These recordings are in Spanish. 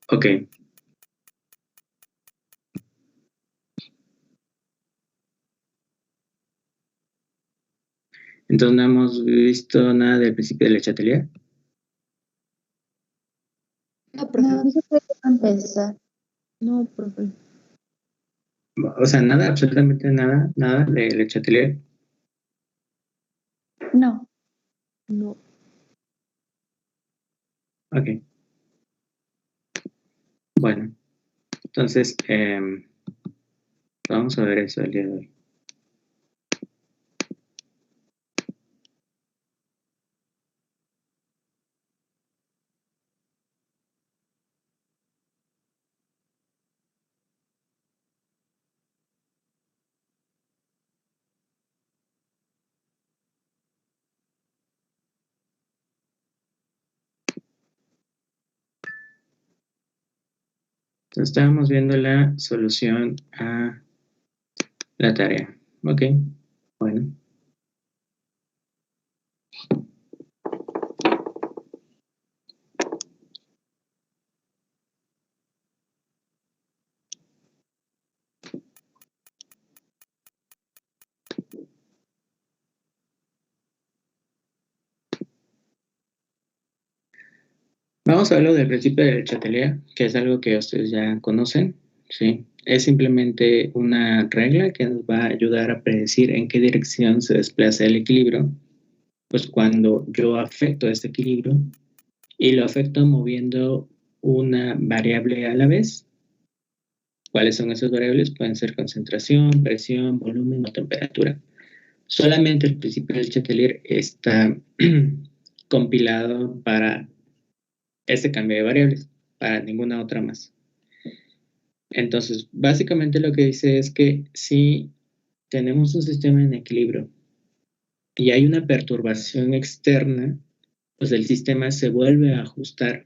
Ok. Entonces no hemos visto nada del principio de Le Chatelier. No, profe. No se puede empezar. No, profe. O sea, nada, absolutamente nada de Le Chatelier. No. No. Ok. Bueno, entonces vamos a ver eso el día de hoy. Entonces estábamos viendo la solución a la tarea. Ok, bueno. Vamos a hablar del principio del Chatelier, que es algo que ustedes ya conocen, ¿sí? Es simplemente una regla que nos va a ayudar a predecir en qué dirección se desplaza el equilibrio, pues cuando yo afecto este equilibrio y lo afecto moviendo una variable a la vez. ¿Cuáles son esas variables? Pueden ser concentración, presión, volumen o temperatura. Solamente el principio del Chatelier está compilado para este cambio de variables, para ninguna otra más. Entonces, básicamente lo que dice es que si tenemos un sistema en equilibrio y hay una perturbación externa, pues el sistema se vuelve a ajustar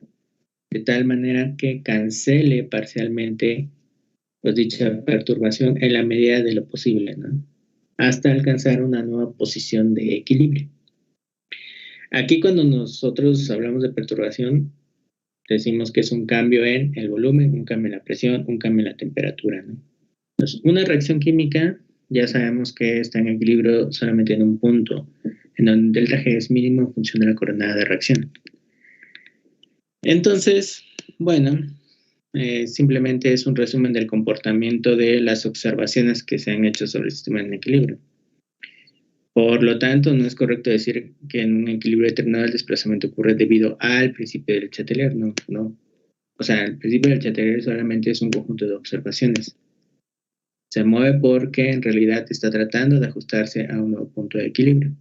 de tal manera que cancele parcialmente pues, dicha perturbación en la medida de lo posible, ¿no? Hasta alcanzar una nueva posición de equilibrio. Aquí cuando nosotros hablamos de perturbación, decimos que es un cambio en el volumen, un cambio en la presión, un cambio en la temperatura, ¿no? Entonces, una reacción química ya sabemos que está en equilibrio solamente en un punto, en donde el delta G es mínimo en función de la coordenada de reacción. Entonces, bueno, simplemente es un resumen del comportamiento de las observaciones que se han hecho sobre el sistema en equilibrio. Por lo tanto, no es correcto decir que en un equilibrio determinado el desplazamiento ocurre debido al principio del Chatelier, no. O sea, el principio del Chatelier solamente es un conjunto de observaciones. Se mueve porque en realidad está tratando de ajustarse a un nuevo punto de equilibrio.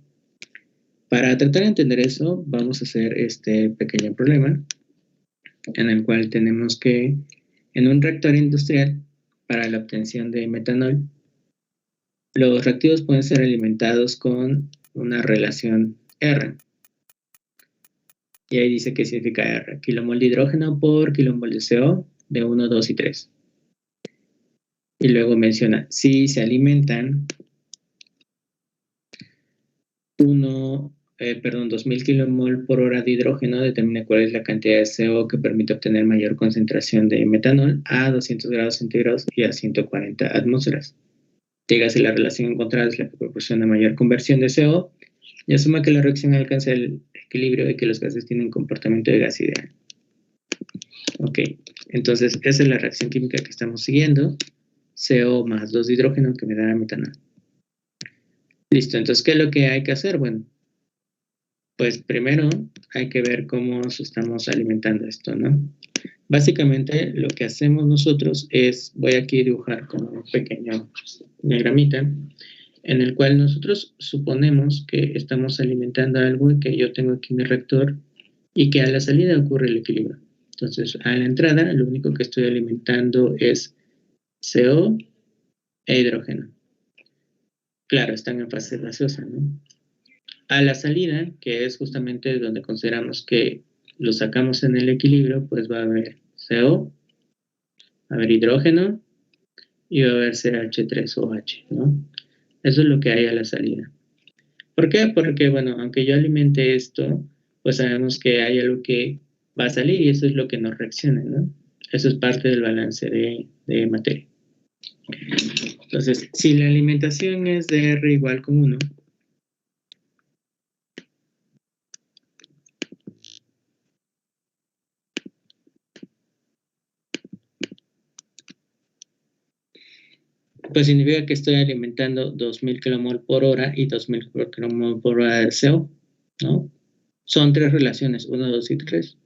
Para tratar de entender eso, vamos a hacer este pequeño problema en el cual tenemos que, en un reactor industrial, para la obtención de metanol, los reactivos pueden ser alimentados con una relación R. Y ahí dice qué significa R. Kilomol de hidrógeno por kilomol de CO de 1, 2 y 3. Y luego menciona, si se alimentan 2000 kilomol por hora de hidrógeno, determina cuál es la cantidad de CO que permite obtener mayor concentración de metanol a 200 grados centígrados y a 140 atmósferas. Dígase la relación encontrada es la que proporciona mayor conversión de CO y asuma que la reacción alcanza el equilibrio y que los gases tienen comportamiento de gas ideal. Ok, entonces esa es la reacción química que estamos siguiendo. CO más 2 de hidrógeno que me da metanol. Listo, entonces, ¿qué es lo que hay que hacer? Bueno, pues primero hay que ver cómo estamos alimentando esto, ¿no? Básicamente lo que hacemos nosotros es, voy aquí a dibujar con un pequeño diagramita, en el cual nosotros suponemos que estamos alimentando algo y que yo tengo aquí mi reactor y que a la salida ocurre el equilibrio. Entonces, a la entrada lo único que estoy alimentando es CO e hidrógeno. Claro, están en fase gaseosa, ¿no? A la salida, que es justamente donde consideramos que lo sacamos en el equilibrio, pues va a haber CO, va a haber hidrógeno y va a haber CH3OH, ¿no? Eso es lo que hay a la salida. ¿Por qué? Porque, bueno, aunque yo alimente esto, pues sabemos que hay algo que va a salir y eso es lo que nos reacciona, ¿no? Eso es parte del balance de materia. Entonces, si la alimentación es de R igual con 1, pues significa que estoy alimentando 2000 kilomol por hora y 2000 kilomol por hora de CO, ¿no? Son 3 relaciones, 1, 2 y 3.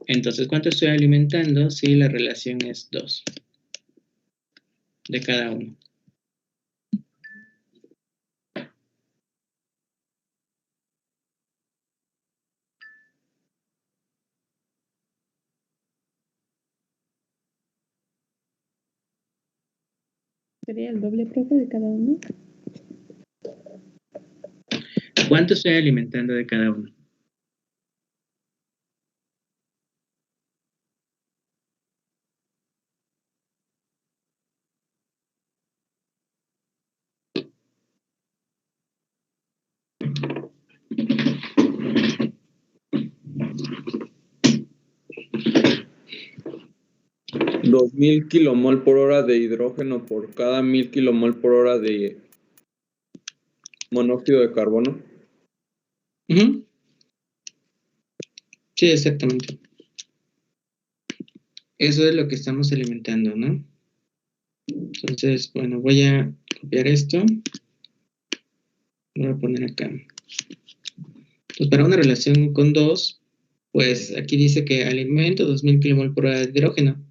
Entonces, ¿cuánto estoy alimentando si la relación es 2 de cada uno? ¿Sería el doble, profe, de cada uno? ¿Cuánto estoy alimentando de cada uno? $2000 kilomol por hora de hidrógeno por cada 1000 kilomol por hora de monóxido de carbono. Uh-huh. Sí, exactamente. Eso es lo que estamos alimentando, ¿no? Entonces, bueno, voy a copiar esto. Lo voy a poner acá. Entonces, para una relación con 2, pues aquí dice que alimento 2000 kilomol por hora de hidrógeno.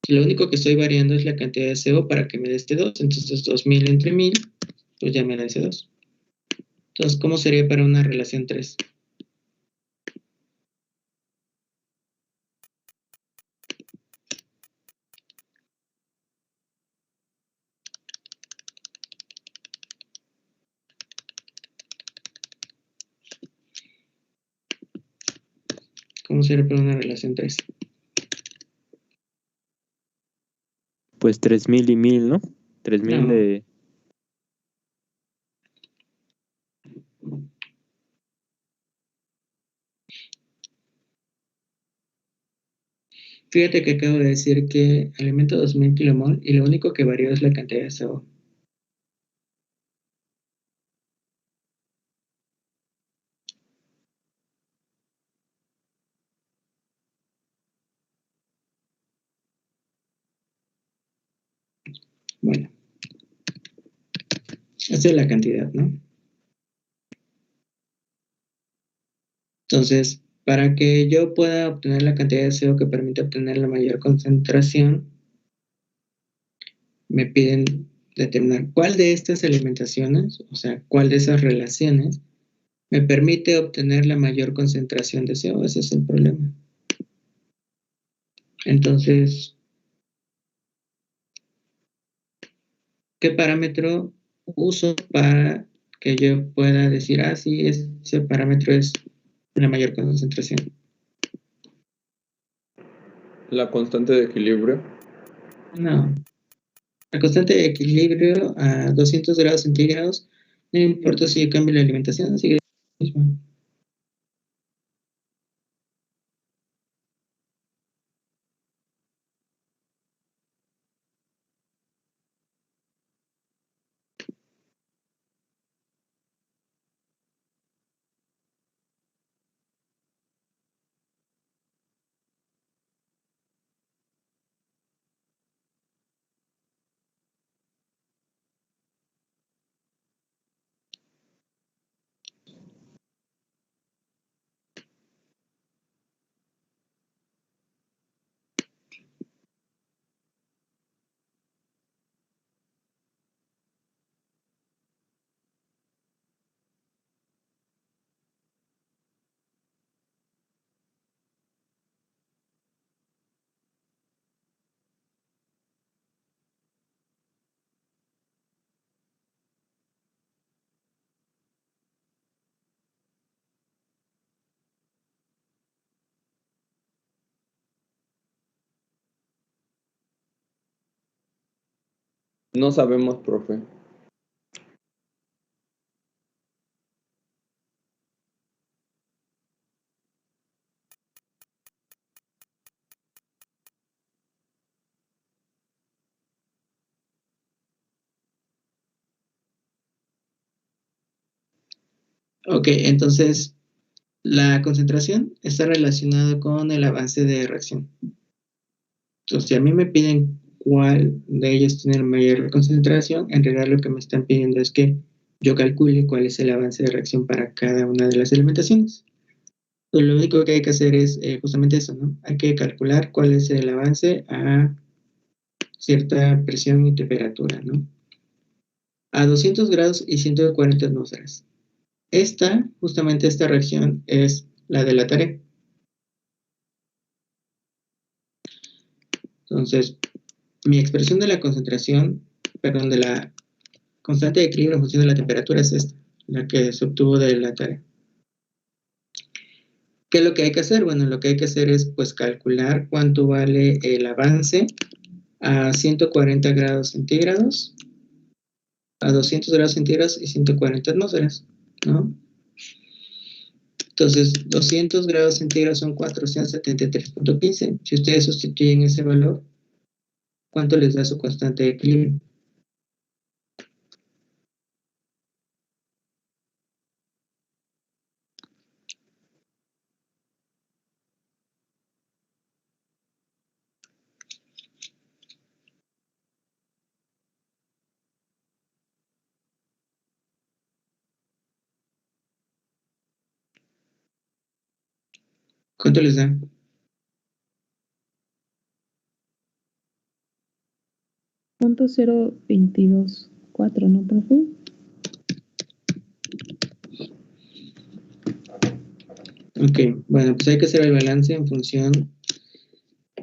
Lo único que estoy variando es la cantidad de CO para que me dé este 2. Entonces, 2000 entre 1000, pues ya me da ese 2. Entonces, ¿cómo sería para una relación 3? ¿Cómo sería para una relación 3? Pues 3000 y 1000, ¿no? 3000 No. de... Fíjate que acabo de decir que alimento 2000 kilomol y lo único que varía es la cantidad de CO. Bueno, esa es la cantidad, ¿no? Entonces, para que yo pueda obtener la cantidad de CO que permite obtener la mayor concentración, me piden determinar cuál de estas alimentaciones, o sea, cuál de esas relaciones, me permite obtener la mayor concentración de CO. Ese es el problema. Entonces, ¿qué parámetro uso para que yo pueda decir, ah, sí, ese parámetro es la mayor concentración? La constante de equilibrio. No. La constante de equilibrio a 200 grados centígrados, no importa si yo cambio la alimentación, sigue mismo. No sabemos, profe. Ok, entonces la concentración está relacionada con el avance de reacción. Entonces, si a mí me piden cuál de ellos tiene mayor concentración, en realidad lo que me están pidiendo es que yo calcule cuál es el avance de reacción para cada una de las alimentaciones. Entonces, lo único que hay que hacer es justamente eso, ¿no? Hay que calcular cuál es el avance a cierta presión y temperatura, ¿no? A 200 grados y 140 atmósferas. Justamente esta reacción es la de la tarea. Entonces, mi expresión de la concentración, perdón, de la constante de equilibrio en función de la temperatura es esta, la que se obtuvo de la tarea. ¿Qué es lo que hay que hacer? Bueno, lo que hay que hacer es pues calcular cuánto vale el avance a 140 grados centígrados, a 200 grados centígrados y 140 atmósferas, ¿no? Entonces, 200 grados centígrados son 473.15. Si ustedes sustituyen ese valor, ¿cuánto les da su constante de equilibrio? ¿Cuánto les da? Punto 0.224, ¿no, profe? Ok, bueno, pues hay que hacer el balance en función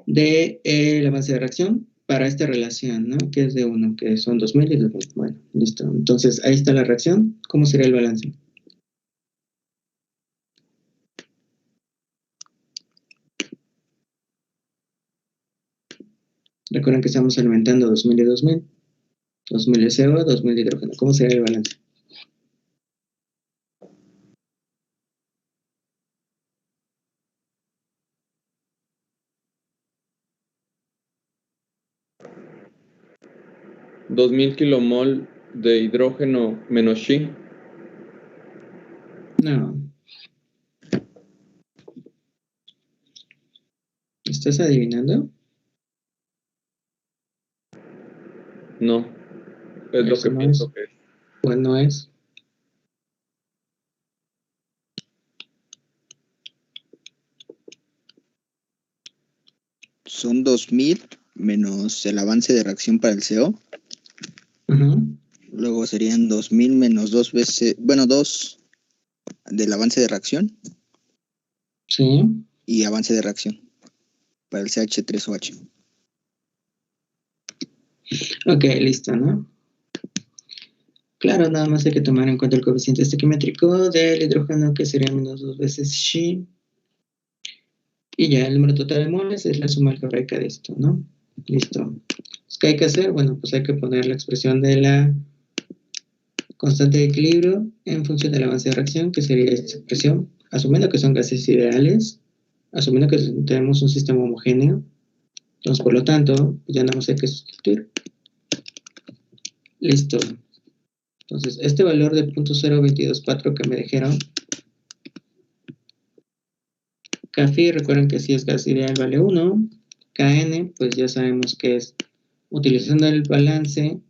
del avance de reacción para esta relación, ¿no? Que es de 1, que son 2000 y 2000. Bueno, listo. Entonces, ahí está la reacción. ¿Cómo sería el balance? Recuerden que estamos alimentando 2000 y 2000. 2000 de CO, 2000 de hidrógeno. ¿Cómo sería el balance? $2000 kilomol de hidrógeno menos Xi. No. ¿Estás adivinando? No, es lo Eso que no pienso es. que es. Pues no es. Son 2000 menos el avance de reacción para el CO. Ujú. Luego serían 2000 menos 2 veces, bueno, 2 del avance de reacción Sí. y avance de reacción para el CH3OH. Ok, listo, ¿no? Claro, nada más hay que tomar en cuenta el coeficiente estequiométrico del hidrógeno, que sería menos 2 veces Xi. Y ya el número total de moles es la suma algebraica de esto, ¿no? Listo. ¿Qué hay que hacer? Bueno, pues hay que poner la expresión de la constante de equilibrio en función del avance de reacción, que sería esta expresión, asumiendo que son gases ideales, asumiendo que tenemos un sistema homogéneo. Entonces, por lo tanto, ya nada más hay que sustituir. Listo. Entonces, este valor de 0.0224 que me dijeron, Kfi, recuerden que si es gas ideal vale 1, Kn, pues ya sabemos que es utilizando el balance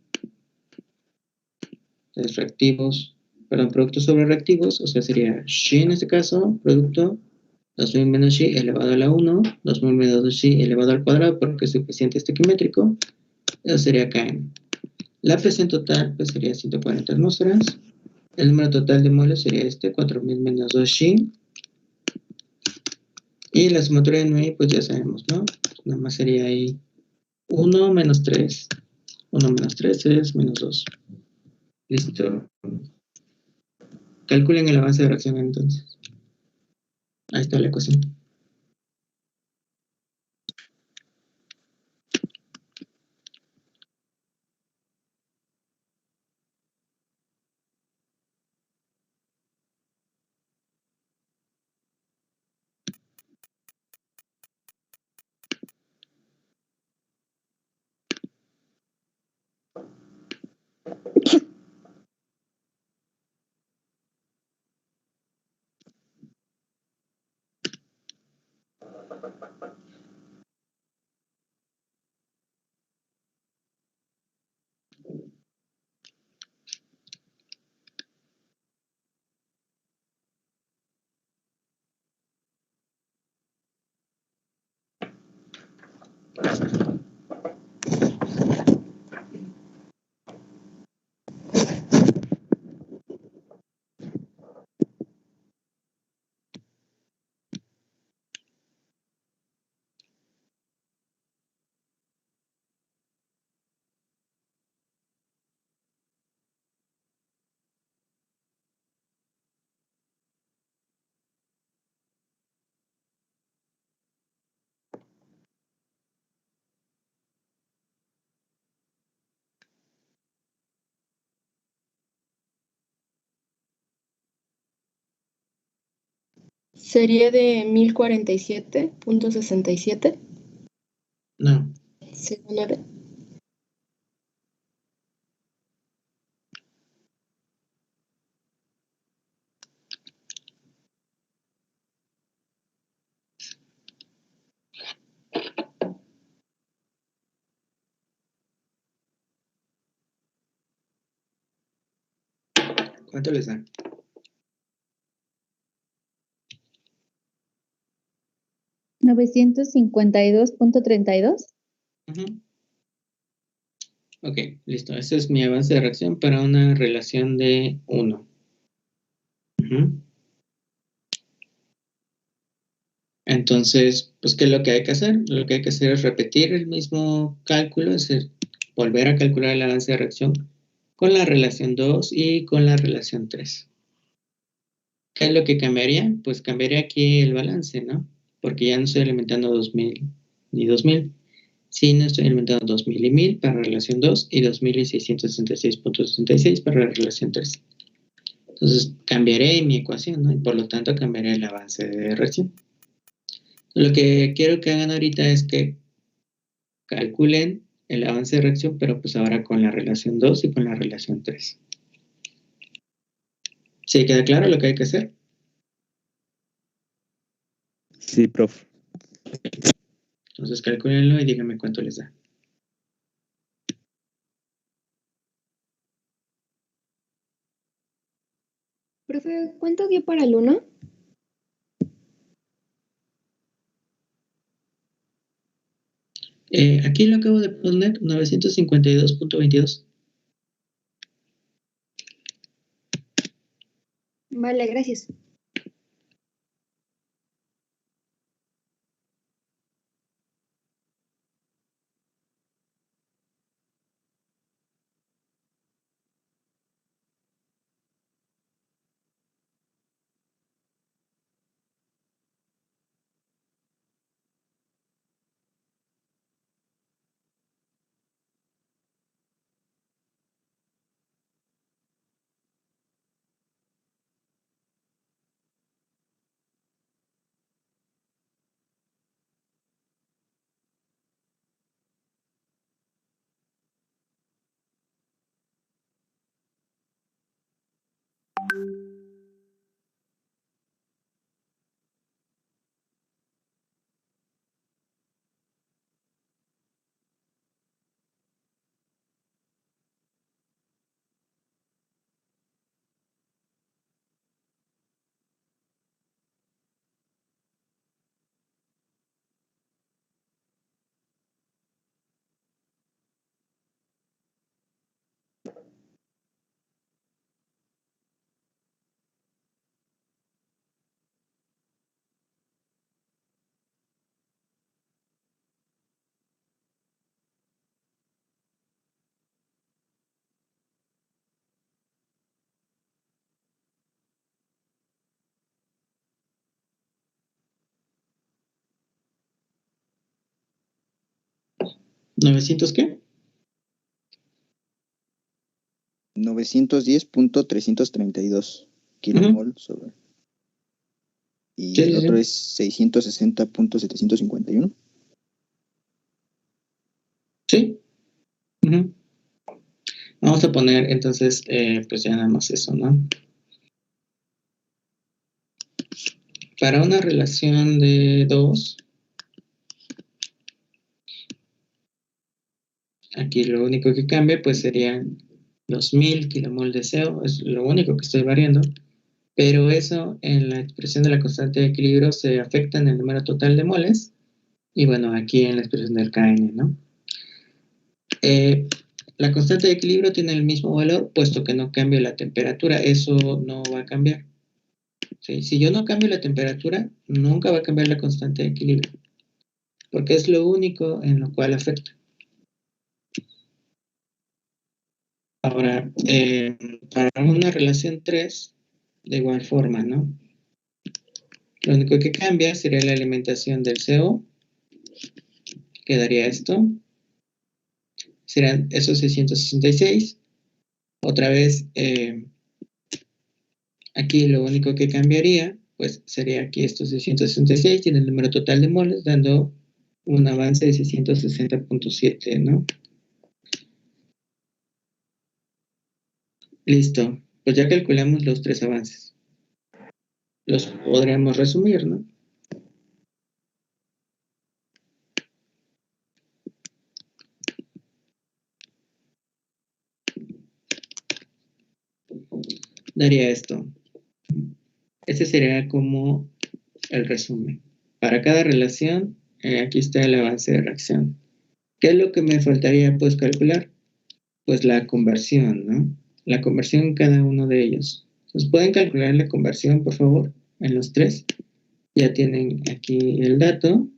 de reactivos, perdón, productos sobre reactivos, o sea, sería Xi en este caso, producto, 2000 menos Xi elevado a la 1, 2000 menos Xi elevado al cuadrado, porque es el coeficiente estequiométrico, eso sería Kn. La presión total, pues sería 140 atmósferas, el número total de moles sería 4000 menos 2 Xi, y la sumatoria de Nui, pues ya sabemos, ¿no? Pues nada más sería ahí 1 menos 3. 1 menos 3 es menos 2. Listo. Calculen el avance de reacción entonces. Ahí está la ecuación. Sería de 1047.67, No, según Ore. ¿cuánto les da? ¿952.32? Ujú. Ok, listo. Ese es mi avance de reacción para una relación de 1. Entonces, pues, ¿qué es lo que hay que hacer? Lo que hay que hacer es repetir el mismo cálculo, es decir, volver a calcular el avance de reacción con la relación 2 y con la relación 3. ¿Qué es lo que cambiaría? Pues cambiaría aquí el balance, ¿no? Porque ya no estoy alimentando 2000 ni 2000, sino estoy alimentando 2000 y 1000 para la relación 2 y 2000 y 666.66 para la relación 3. Entonces, cambiaré mi ecuación, ¿no? Y por lo tanto, cambiaré el avance de reacción. Lo que quiero que hagan ahorita es que calculen el avance de reacción, pero pues ahora con la relación 2 y con la relación 3. ¿Sí queda claro lo que hay que hacer? Sí, profe. Entonces calcúlenlo y díganme cuánto les da. Profe, ¿cuánto dio para el 1? Aquí lo acabo de poner, 952.22. Vale, gracias. ¿900 qué? 910.332 kilomol sobre. Y Sí, el sí, otro sí. es 660.751. Sí. Ujú. Vamos a poner entonces, pues ya nada más eso, ¿no? Para una relación de 2, Aquí lo único que cambia pues serían los 1000 kilomol de CO, es lo único que estoy variando, pero eso en la expresión de la constante de equilibrio se afecta en el número total de moles, y bueno, aquí en la expresión del KN, ¿no? La constante de equilibrio tiene el mismo valor, puesto que no cambia la temperatura, eso no va a cambiar. ¿Sí? Si yo no cambio la temperatura, nunca va a cambiar la constante de equilibrio, porque es lo único en lo cual afecta. Ahora, para una relación 3, de igual forma, ¿no? Lo único que cambia sería la alimentación del CO, quedaría esto, serán esos 666. Otra vez, aquí lo único que cambiaría, pues sería aquí estos 666, tiene el número total de moles, dando un avance de 660.7, ¿no? Listo, pues ya calculamos los 3 avances. Los podríamos resumir, ¿no? Daría esto. Este sería como el resumen. Para cada relación, aquí está el avance de reacción. ¿Qué es lo que me faltaría pues calcular? Pues la conversión, ¿no? La conversión en cada uno de ellos. Entonces, ¿pueden calcular la conversión, por favor? En los 3. Ya tienen aquí el dato.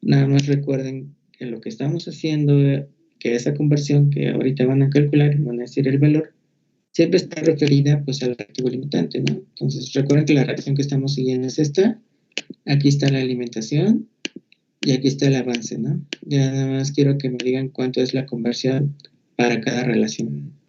Nada más recuerden que lo que estamos haciendo, que esa conversión que ahorita van a calcular y van a decir el valor, siempre está referida pues al reactivo limitante, ¿no? Entonces, recuerden que la reacción que estamos siguiendo es esta. Aquí está la alimentación y aquí está el avance, ¿no? Ya nada más quiero que me digan cuánto es la conversión para cada relación.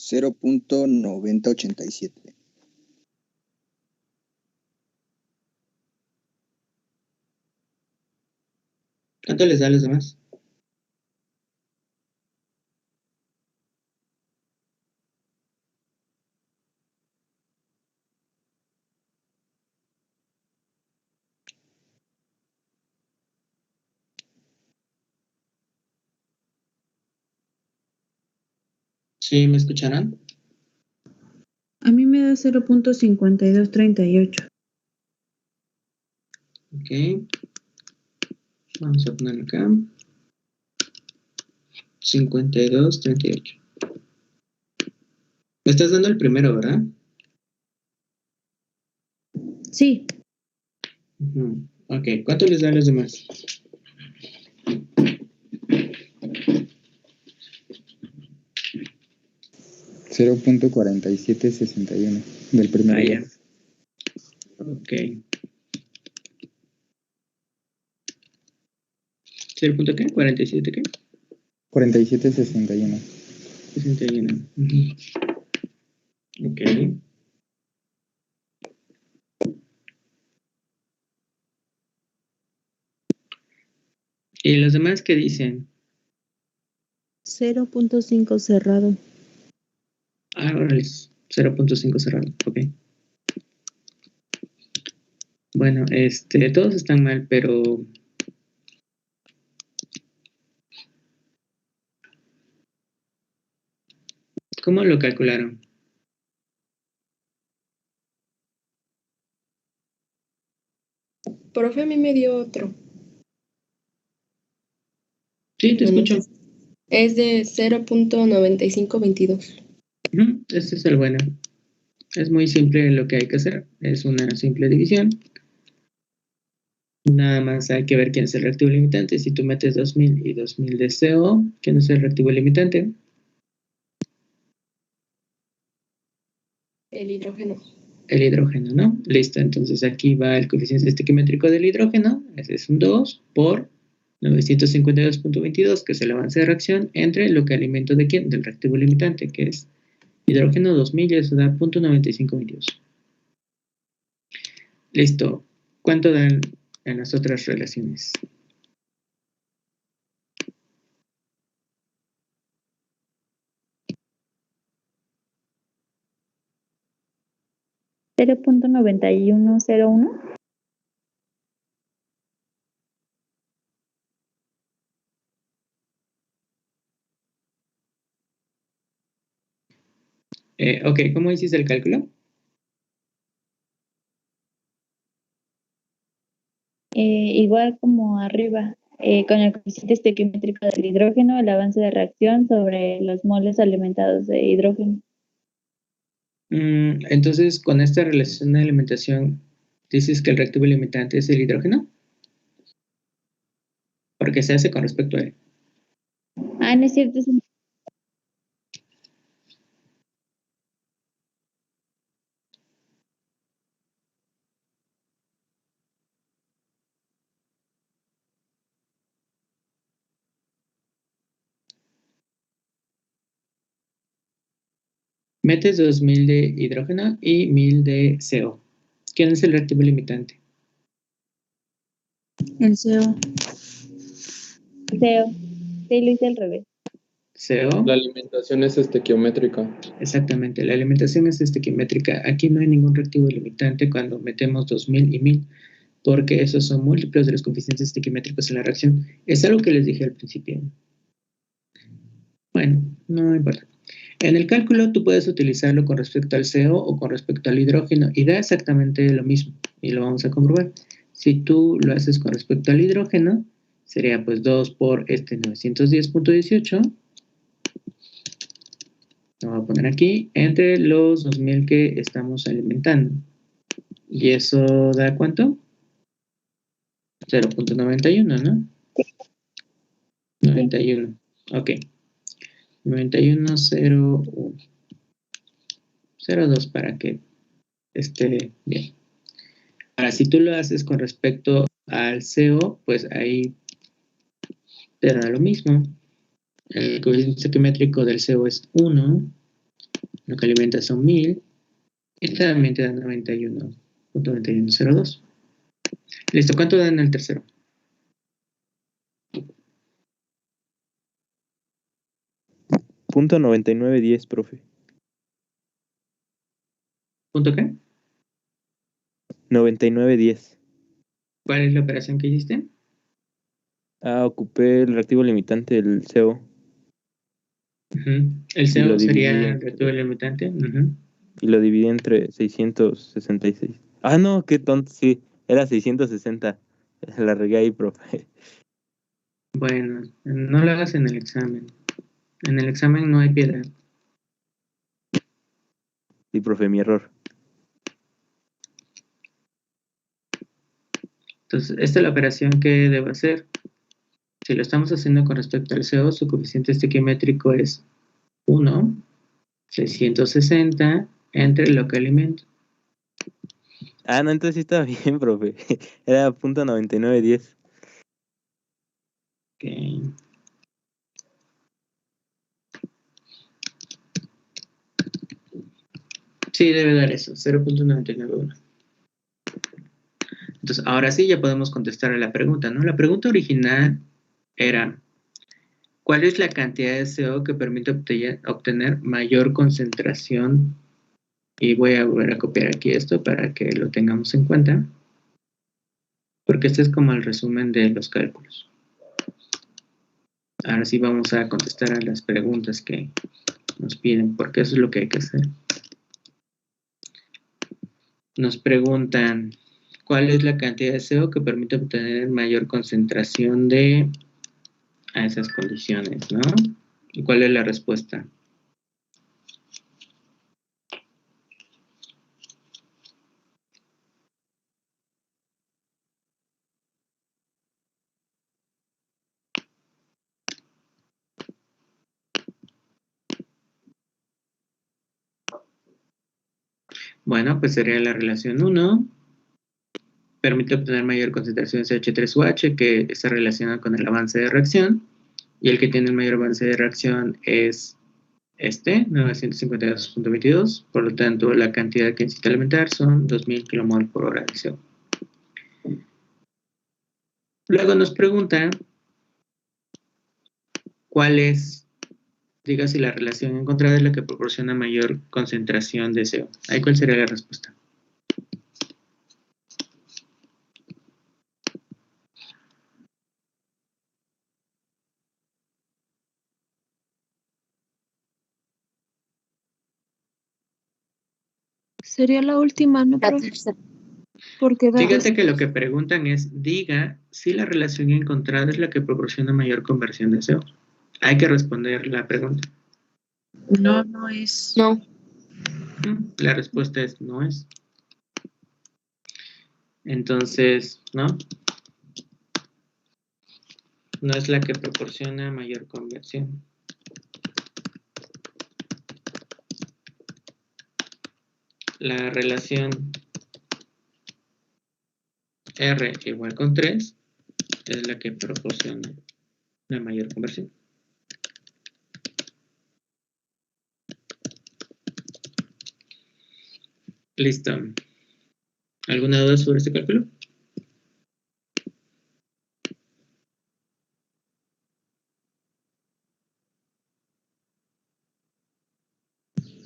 .9087. ¿Cuánto les da a los demás? ¿Sí me escucharán? A mí me da 0.5238. Ok. Vamos a ponerlo acá. 5238. Me estás dando el primero, ¿verdad? Sí, Ujú. Ok. ¿Cuánto les da a los demás? 0.4761 del primer Ah, ya. bloque. Ok. 0. ¿Qué? ¿47 qué? 4761. 61. Ujú. Ok. ¿Y los demás qué dicen? 0.5 cerrado. Ah, órale. 0.5 cerrado. Ok. Bueno, todos están mal, pero ¿cómo lo calcularon? Profe, a mí me dio otro. Sí, te escucho. Es de 0.9522. Ujú. Este es el bueno. Es muy simple lo que hay que hacer. Es una simple división. Nada más hay que ver quién es el reactivo limitante. Si tú metes 2000 y 2000 de CO, ¿quién es el reactivo limitante? El hidrógeno. El hidrógeno, ¿no? Listo, entonces aquí va el coeficiente estequiométrico del hidrógeno. Ese es un 2 por 952.22, que es el avance de reacción, entre lo que alimento de quién? Del reactivo limitante, que es hidrógeno 2000, y eso da 0.9522. Listo. ¿Cuánto dan en las otras relaciones? ¿0.9101? Ok, ¿cómo hiciste el cálculo? Igual como arriba, con el coeficiente estequiométrico del hidrógeno, el avance de reacción sobre los moles alimentados de hidrógeno. Entonces, con esta relación de alimentación, dices que el reactivo limitante es el hidrógeno, porque se hace con respecto a él. Ah, no es cierto, Metes 2000 de hidrógeno y 1000 de CO. ¿Quién es el reactivo limitante? el CO. CO. Sí, lo hice al revés. CO. La alimentación es estequiométrica. Exactamente, la alimentación es estequiométrica. Aquí no hay ningún reactivo limitante cuando metemos 2000 y 1000, porque esos son múltiplos de los coeficientes estequiométricos en la reacción. Es algo que les dije al principio. Bueno, no importa. En el cálculo tú puedes utilizarlo con respecto al CO o con respecto al hidrógeno y da exactamente lo mismo y lo vamos a comprobar. Si tú lo haces con respecto al hidrógeno, sería pues 2 por 910.18, lo voy a poner aquí, entre los 2000 que estamos alimentando. ¿Y eso da cuánto? 0.91, ¿no? 91, ok. 91.01. 0.2 para que esté bien. Ahora, si tú lo haces con respecto al CO, pues ahí te da lo mismo. El coeficiente estequiométrico del CO es 1, lo que alimenta son 1000, y también te da 91.9102. Listo, ¿cuánto dan el tercero? .9910, profe. ¿Punto qué? 9910. ¿Cuál es la operación que hiciste? Ah, ocupé el reactivo limitante del CO. Ujú. El Y CO lo dividí sería el entre- reactivo limitante. Ujú. Y lo dividí entre 666. Ah, no, qué tonto, sí. Era 660. La regué ahí, profe. Bueno, no lo hagas en el examen. En el examen no hay piedad. Sí, profe, mi error. Entonces, esta es la operación que debo hacer. Si lo estamos haciendo con respecto al CO, su coeficiente estequiométrico es 1, 660 entre lo que alimento. Ah, no, entonces sí estaba bien, profe. Era .9910. Ok. Sí, debe dar eso, 0.991. Entonces, ahora sí ya podemos contestar a la pregunta, ¿no? La pregunta original era, ¿cuál es la cantidad de CO que permite obtener mayor concentración? Y voy a volver a copiar aquí esto para que lo tengamos en cuenta, porque este es como el resumen de los cálculos. Ahora sí vamos a contestar a las preguntas que nos piden, porque eso es lo que hay que hacer. Nos preguntan, ¿cuál es la cantidad de CO que permite obtener mayor concentración de a esas condiciones, ¿no? ¿Y cuál es la respuesta? Bueno, pues sería la relación 1. Permite obtener mayor concentración de CH3OH, que está relacionado con el avance de reacción. Y el que tiene el mayor avance de reacción es este, 952.22. Por lo tanto, la cantidad que necesita alimentar son 2000 kmol por hora de CO. Luego nos pregunta cuál es, diga si la relación encontrada es la que proporciona mayor concentración de CO. Ahí, ¿cuál sería la respuesta? Sería la última, ¿no, profe? Porque da Fíjate que lo que preguntan es, diga si la relación encontrada es la que proporciona mayor conversión de CO. Hay que responder la pregunta. No, no es. No. La respuesta es no es. Entonces, ¿no? No es la que proporciona mayor conversión. La relación R igual con 3 es la que proporciona la mayor conversión. Listo. ¿Alguna duda sobre este cálculo?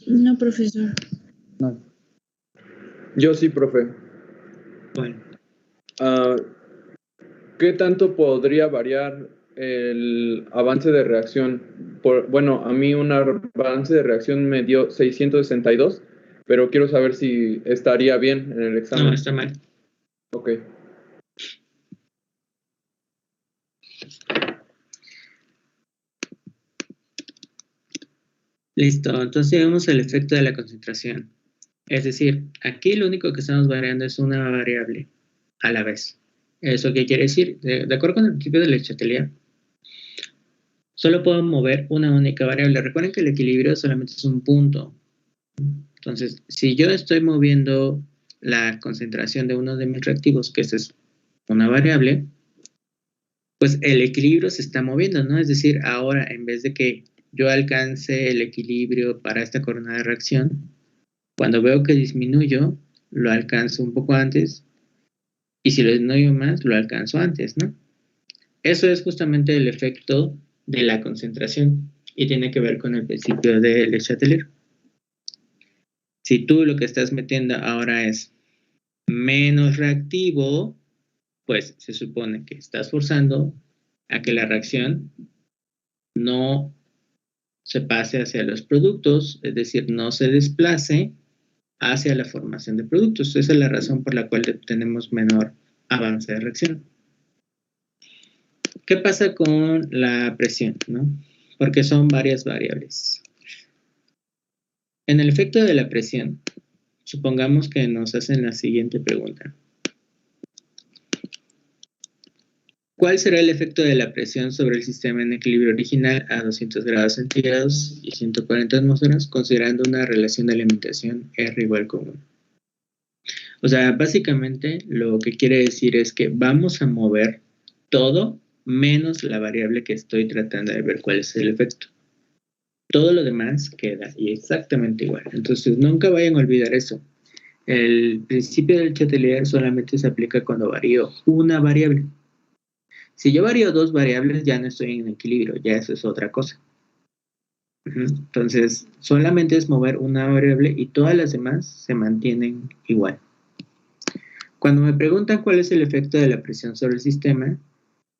No, profesor. No. Yo sí, profe. Bueno, ¿Qué tanto podría variar el avance de reacción? Bueno, a mí un avance de reacción me dio 662, pero quiero saber si estaría bien en el examen. no, está mal. Ok. Listo, entonces vemos el efecto de la concentración. Es decir, aquí lo único que estamos variando es una variable a la vez. ¿Eso qué quiere decir? De acuerdo con el principio de Le Chatelier, solo puedo mover una única variable. Recuerden que el equilibrio solamente es un punto. Entonces, si yo estoy moviendo la concentración de uno de mis reactivos, que esa es una variable, pues el equilibrio se está moviendo, ¿no? Es decir, ahora en vez de que yo alcance el equilibrio para esta corona de reacción, cuando veo que disminuyo, lo alcanzo un poco antes, y si lo disminuyo más, lo alcanzo antes, ¿no? Eso es justamente el efecto de la concentración y tiene que ver con el principio de Le Chatelier. Si tú lo que estás metiendo ahora es menos reactivo, pues se supone que estás forzando a que la reacción no se pase hacia los productos, es decir, no se desplace hacia la formación de productos. Esa es la razón por la cual tenemos menor avance de reacción. ¿Qué pasa con la presión, no? Porque son varias variables. En el efecto de la presión, supongamos que nos hacen la siguiente pregunta. ¿Cuál será el efecto de la presión sobre el sistema en equilibrio original a 200 grados centígrados y 140 atmósferas, considerando una relación de alimentación R igual a 1? O sea, básicamente lo que quiere decir es que vamos a mover todo menos la variable que estoy tratando de ver cuál es el efecto. Todo lo demás queda y exactamente igual. Entonces, nunca vayan a olvidar eso. El principio del Chatelier solamente se aplica cuando varío una variable. Si yo varío dos variables, ya no estoy en equilibrio, ya eso es otra cosa. Entonces, solamente es mover una variable y todas las demás se mantienen igual. Cuando me preguntan cuál es el efecto de la presión sobre el sistema,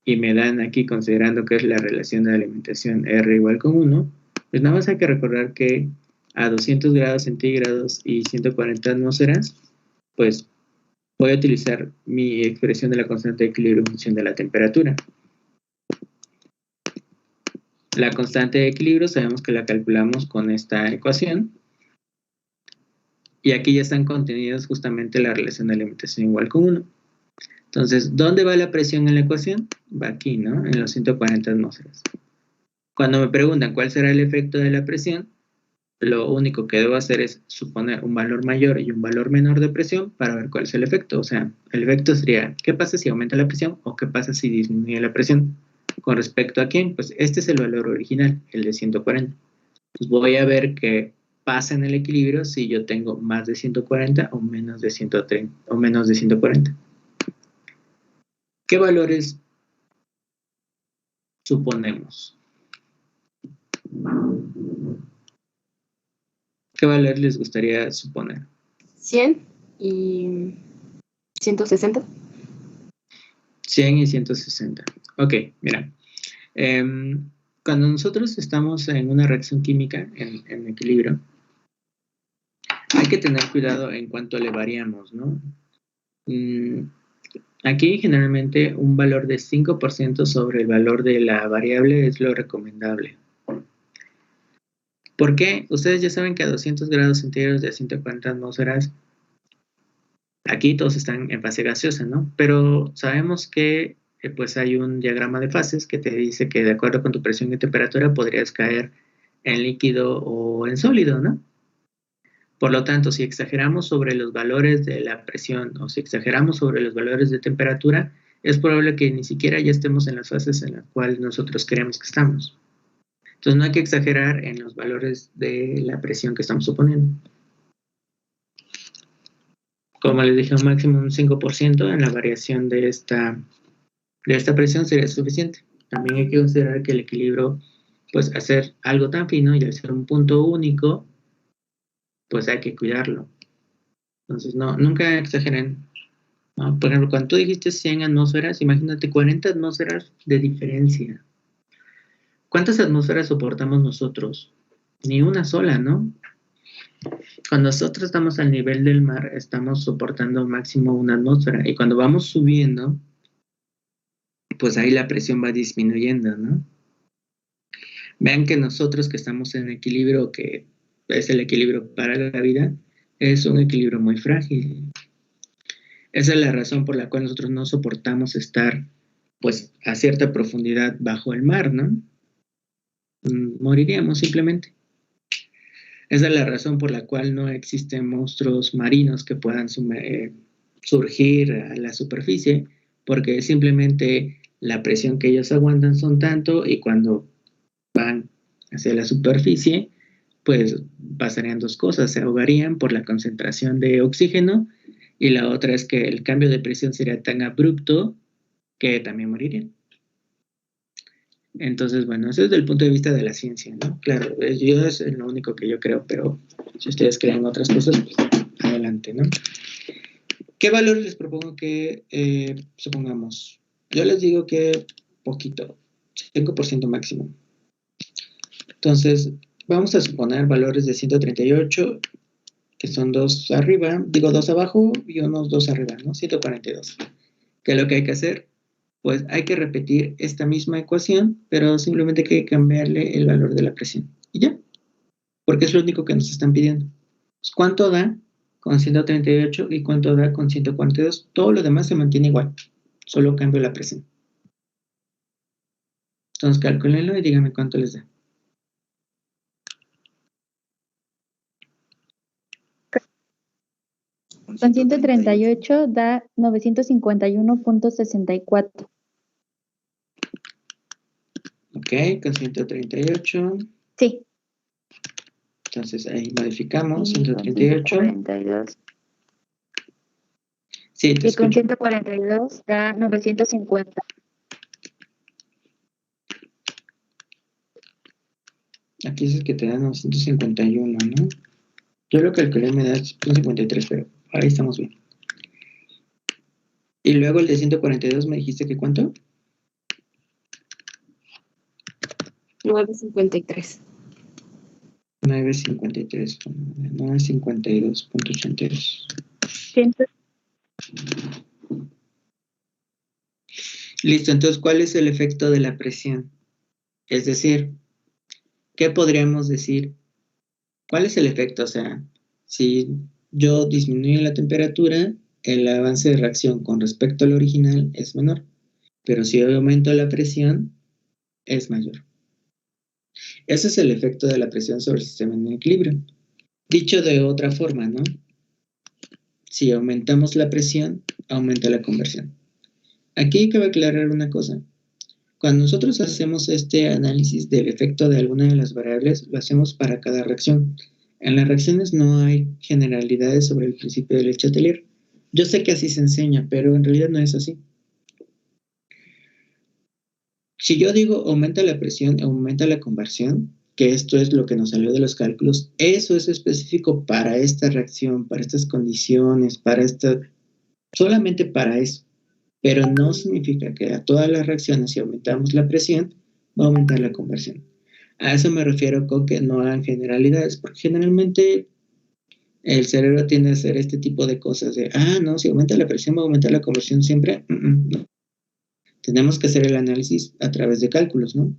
y me dan aquí, considerando que es la relación de alimentación R igual con 1, pues nada más hay que recordar que a 200 grados centígrados y 140 atmósferas, pues voy a utilizar mi expresión de la constante de equilibrio en función de la temperatura. La constante de equilibrio sabemos que la calculamos con esta ecuación. Y aquí ya están contenidas justamente la relación de alimentación igual con 1. Entonces, ¿dónde va la presión en la ecuación? Va aquí, ¿no? En los 140 atmósferas. Cuando me preguntan cuál será el efecto de la presión, lo único que debo hacer es suponer un valor mayor y un valor menor de presión para ver cuál es el efecto. O sea, el efecto sería, ¿qué pasa si aumenta la presión o qué pasa si disminuye la presión? ¿Con respecto a quién? Pues este es el valor original, el de 140. Pues voy a ver qué pasa en el equilibrio si yo tengo más de 140 o menos de 130 o menos de 140. ¿Qué valores suponemos? ¿Qué valor les gustaría suponer? 100 y 160. 100 y 160. Ok, mira. Cuando nosotros estamos en una reacción química en equilibrio, hay que tener cuidado en cuanto le variamos, ¿no? Aquí generalmente un valor de 5% sobre el valor de la variable es lo recomendable. ¿Por qué? Ustedes ya saben que a 200 grados centígrados de 140 atmósferas, aquí todos están en fase gaseosa, ¿no? Pero sabemos que pues hay un diagrama de fases que te dice que de acuerdo con tu presión y temperatura podrías caer en líquido o en sólido, ¿no? Por lo tanto, si exageramos sobre los valores de la presión o si exageramos sobre los valores de temperatura, es probable que ni siquiera ya estemos en las fases en las cuales nosotros queremos que estamos. Entonces no hay que exagerar en los valores de la presión que estamos suponiendo. Como les dije, un máximo un 5% en la variación de esta presión sería suficiente. También hay que considerar que el equilibrio, pues hacer algo tan fino y al ser un punto único, pues hay que cuidarlo. Entonces, no, nunca exageren. ¿No? Por ejemplo, cuando tú dijiste 100 atmósferas, imagínate 40 atmósferas de diferencia. ¿Cuántas atmósferas soportamos nosotros? Ni una sola, ¿no? Cuando nosotros estamos al nivel del mar, estamos soportando máximo una atmósfera. Y cuando vamos subiendo, pues ahí la presión va disminuyendo, ¿no? Vean que nosotros que estamos en equilibrio, que es el equilibrio para la vida, es un equilibrio muy frágil. Esa es la razón por la cual nosotros no soportamos estar pues a cierta profundidad bajo el mar, ¿no? Moriríamos simplemente. Esa es la razón por la cual no existen monstruos marinos que puedan surgir a la superficie, porque simplemente la presión que ellos aguantan son tanto y cuando van hacia la superficie, pues pasarían dos cosas, se ahogarían por la concentración de oxígeno y la otra es que el cambio de presión sería tan abrupto que también morirían. Entonces, bueno, eso es desde el punto de vista de la ciencia, ¿no? Claro, yo es lo único que yo creo, pero si ustedes creen otras cosas, pues adelante, ¿no? ¿Qué valor les propongo que supongamos? Yo les digo que poquito, 5% máximo. Entonces, vamos a suponer valores de 138, que son 2 arriba, digo 2 abajo y unos 2 arriba, ¿no? 142. ¿Qué es lo que hay que hacer? Pues hay que repetir esta misma ecuación, pero simplemente hay que cambiarle el valor de la presión. Y ya, porque es lo único que nos están pidiendo. Pues, ¿cuánto da con 138 y cuánto da con 142? Todo lo demás se mantiene igual, solo cambio la presión. Entonces calcúlenlo y díganme cuánto les da. Con 138 da 951.64. Ok, con 138. Sí. Entonces ahí modificamos, Y con 138. 142. Sí, te Y con escucho. 142 da 950. Aquí es el que te da 951, ¿no? Yo lo calculé, me da 153, pero ahí estamos bien. Y luego el de 142 me dijiste que ¿cuánto? 953. 953, 952.82. Listo, entonces, ¿cuál es el efecto de la presión? Es decir, ¿qué podríamos decir? ¿Cuál es el efecto? O sea, si yo disminuyo la temperatura, el avance de reacción con respecto al original es menor, pero si yo aumento la presión, es mayor. Ese es el efecto de la presión sobre el sistema en equilibrio. Dicho de otra forma, ¿no? Si aumentamos la presión, aumenta la conversión. Aquí cabe aclarar una cosa. Cuando nosotros hacemos este análisis del efecto de alguna de las variables, lo hacemos para cada reacción. En las reacciones no hay generalidades sobre el principio del Chatelier. Yo sé que así se enseña, pero en realidad no es así. Si yo digo aumenta la presión, aumenta la conversión, que esto es lo que nos salió de los cálculos, eso es específico para esta reacción, para estas condiciones, solamente para eso. Pero no significa que a todas las reacciones, si aumentamos la presión, va a aumentar la conversión. A eso me refiero con que no hagan generalidades, porque generalmente el cerebro tiende a hacer este tipo de cosas de, no, si aumenta la presión va a aumentar la conversión siempre. No. Tenemos que hacer el análisis a través de cálculos, ¿no?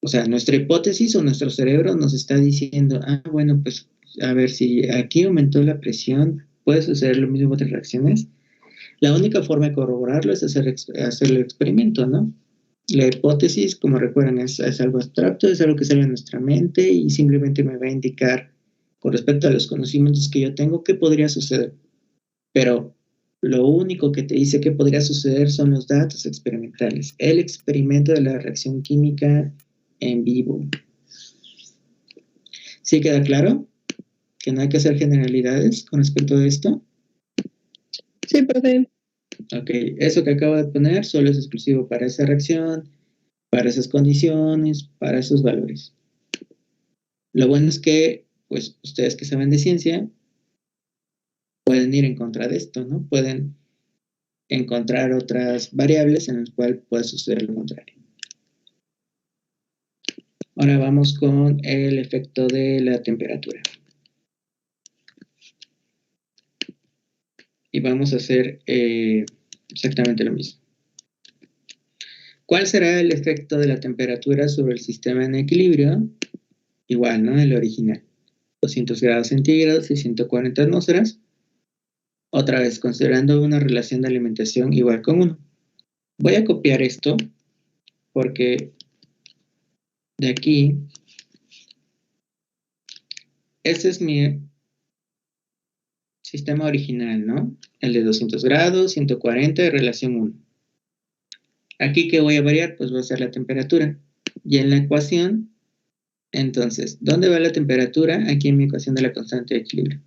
O sea, nuestra hipótesis o nuestro cerebro nos está diciendo, bueno, pues a ver, si aquí aumentó la presión, puede suceder lo mismo en otras reacciones. La única forma de corroborarlo es hacer el experimento, ¿no? La hipótesis, como recuerdan, es algo abstracto, es algo que sale en nuestra mente y simplemente me va a indicar, con respecto a los conocimientos que yo tengo, qué podría suceder. Pero lo único que te dice qué podría suceder son los datos experimentales, el experimento de la reacción química en vivo. ¿Sí queda claro? ¿Que no hay que hacer generalidades con respecto a esto? Sí, profe. Ok, eso que acabo de poner solo es exclusivo para esa reacción, para esas condiciones, para esos valores. Lo bueno es que, pues, ustedes que saben de ciencia, pueden ir en contra de esto, ¿no? Pueden encontrar otras variables en las cuales puede suceder lo contrario. Ahora vamos con el efecto de la temperatura. Y vamos a hacer exactamente lo mismo. ¿Cuál será el efecto de la temperatura sobre el sistema en equilibrio? Igual, ¿no? El original. 200 grados centígrados y 140 atmósferas. Otra vez, considerando una relación de alimentación igual con 1. Voy a copiar esto porque de aquí, este es mi sistema original, ¿no? El de 200 grados, 140 de relación 1. Aquí, ¿qué voy a variar? Pues voy a hacer la temperatura. Y en la ecuación, entonces, ¿dónde va la temperatura? Aquí en mi ecuación de la constante de equilibrio.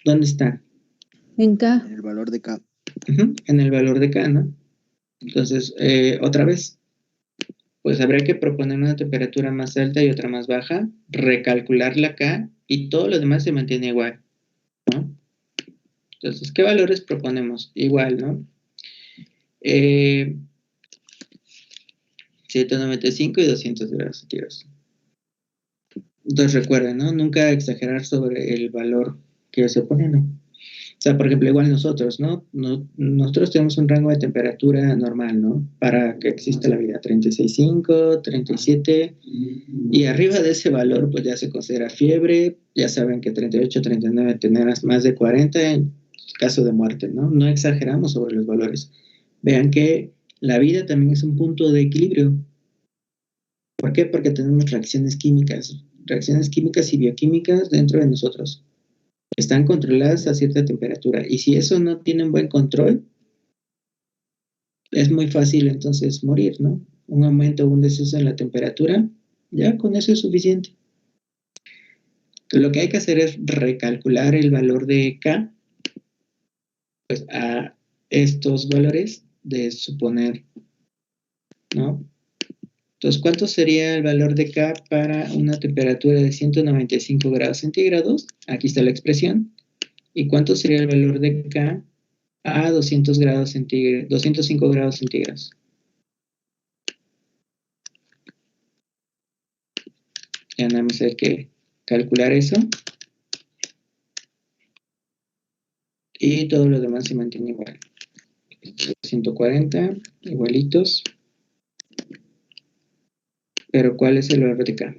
¿Dónde está? En K. En el valor de K. En el valor de K, ¿no? Entonces, otra vez, pues habría que proponer una temperatura más alta y otra más baja, recalcular la K y todo lo demás se mantiene igual, ¿no? Entonces, ¿qué valores proponemos? Igual, ¿no? Eh, 195 y 200 grados centígrados. Entonces recuerden, ¿no? Nunca exagerar sobre el valor que se pone, ¿no? O sea, por ejemplo, igual nosotros, ¿no? Nosotros tenemos un rango de temperatura normal, ¿no? Para que exista la vida, 36,5, 37, y arriba de ese valor, pues ya se considera fiebre, ya saben que 38, 39 tendrás más de 40 en caso de muerte, ¿no? No exageramos sobre los valores. Vean que la vida también es un punto de equilibrio. ¿Por qué? Porque tenemos reacciones químicas y bioquímicas dentro de nosotros. Están controladas a cierta temperatura. Y si eso no tiene un buen control, es muy fácil entonces morir, ¿no? Un aumento o un descenso en la temperatura, ya con eso es suficiente. Lo que hay que hacer es recalcular el valor de K, pues a estos valores de suponer, ¿no? Entonces, ¿cuánto sería el valor de K para una temperatura de 195 grados centígrados? Aquí está la expresión. ¿Y cuánto sería el valor de K a 200 grados centígrados, 205 grados centígrados? Ya nada más hay que calcular eso. Y todo lo demás se mantiene igual. 140, igualitos. Pero ¿cuál es el valor de K?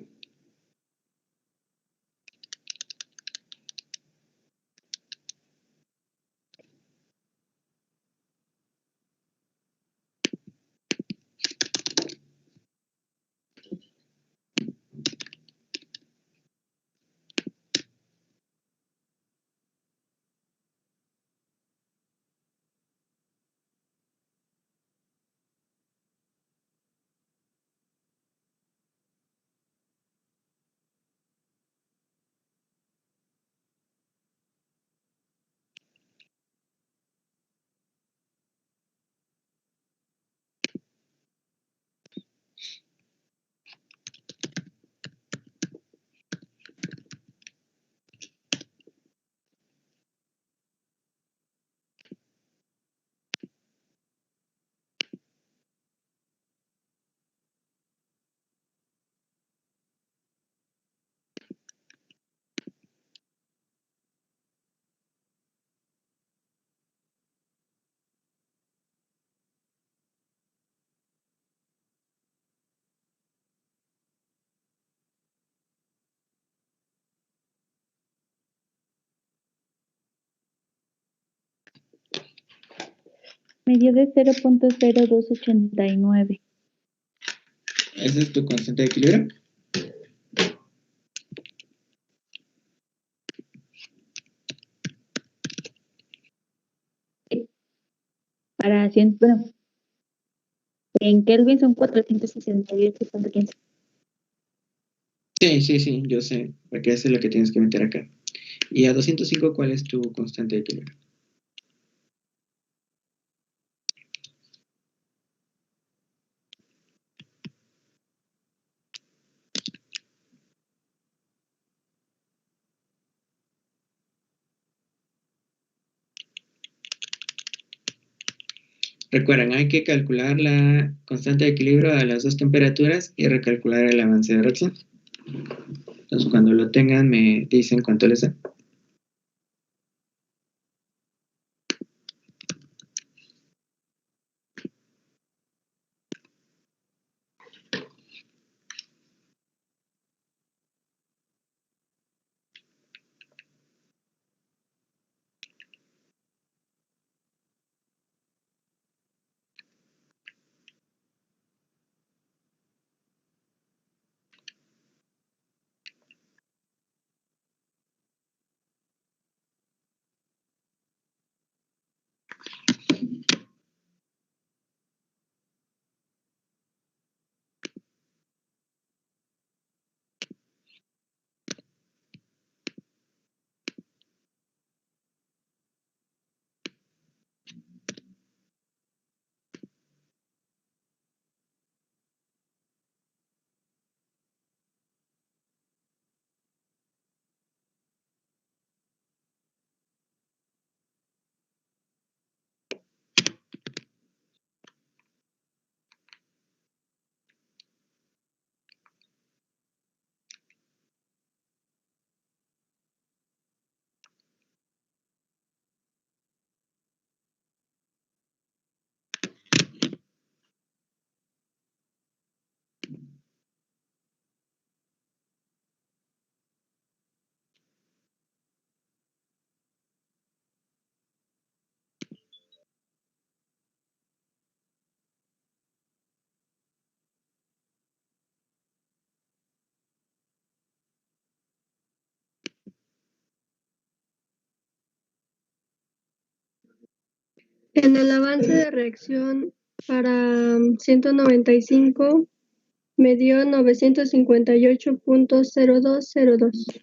Me dio de 0.0289. ¿Ese es tu constante de equilibrio? Para 100, bueno, en Kelvin son 468.15. Sí, yo sé, porque eso es lo que tienes que meter acá. Y a 205, ¿cuál es tu constante de equilibrio? Recuerden, hay que calcular la constante de equilibrio a las dos temperaturas y recalcular el avance de reacción. Entonces, cuando lo tengan, me dicen cuánto les da. En el avance de reacción para 195 me dio 958.0202.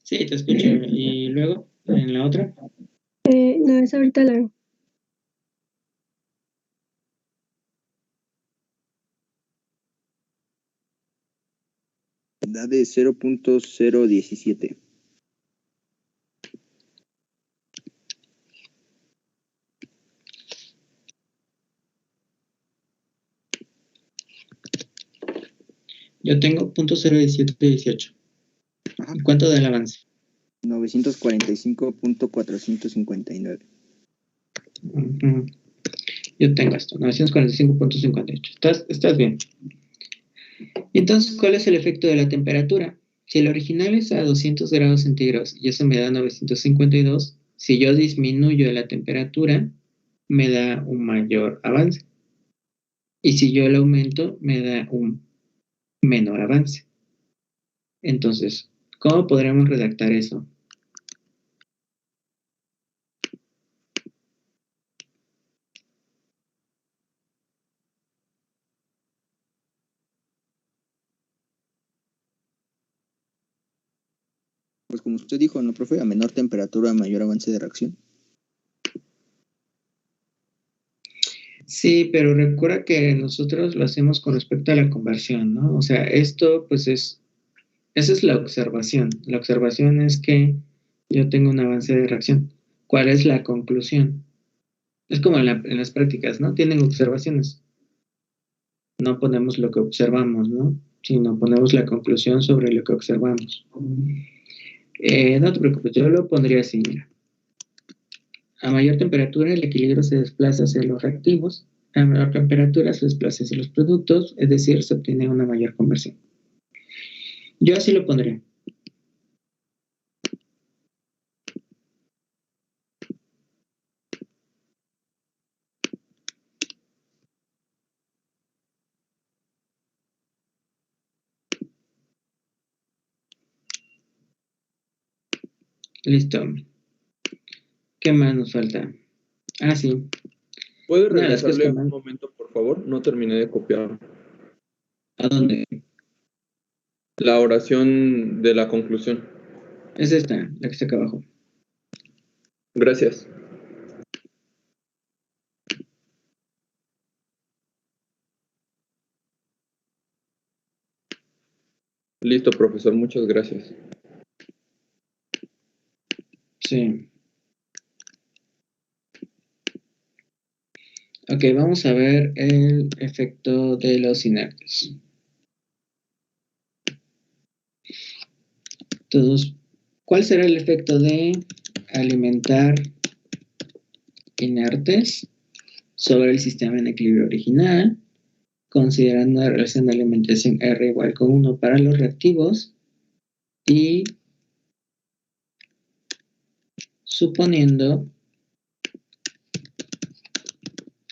Sí, te escucho. ¿Y luego, en la otra? No, es ahorita la... Da de 0.017. Yo tengo .01718. Ajá. ¿Y cuánto da el avance? 945.459. Ujú. Yo tengo esto, 945.58. Estás bien. Entonces, ¿cuál es el efecto de la temperatura? Si el original es a 200 grados centígrados y eso me da 952, si yo disminuyo la temperatura, me da un mayor avance. Y si yo lo aumento, me da un menor avance. Entonces, ¿cómo podremos redactar eso? Pues como usted dijo, ¿no, profe? A menor temperatura, mayor avance de reacción. Sí, pero recuerda que nosotros lo hacemos con respecto a la conversión, ¿no? O sea, esto pues esa es la observación. La observación es que yo tengo un avance de reacción. ¿Cuál es la conclusión? Es como en las prácticas, ¿no? Tienen observaciones. No ponemos lo que observamos, ¿no? Sino ponemos la conclusión sobre lo que observamos. No te preocupes, yo lo pondría así, mira. A mayor temperatura el equilibrio se desplaza hacia los reactivos, a menor temperatura se desplaza hacia los productos, es decir, se obtiene una mayor conversión. Yo así lo pondría. Listo. ¿Qué más nos falta? Ah, sí. ¿Puede Una de las cosas regresarle que un momento, por favor? No terminé de copiar. ¿A dónde? La oración de la conclusión. Es esta, la que está acá abajo. Gracias. Listo, profesor. Muchas gracias. Sí. Ok, vamos a ver el efecto de los inertes. Entonces, ¿cuál será el efecto de alimentar inertes sobre el sistema en equilibrio original, considerando la relación de alimentación R igual con 1 para los reactivos y suponiendo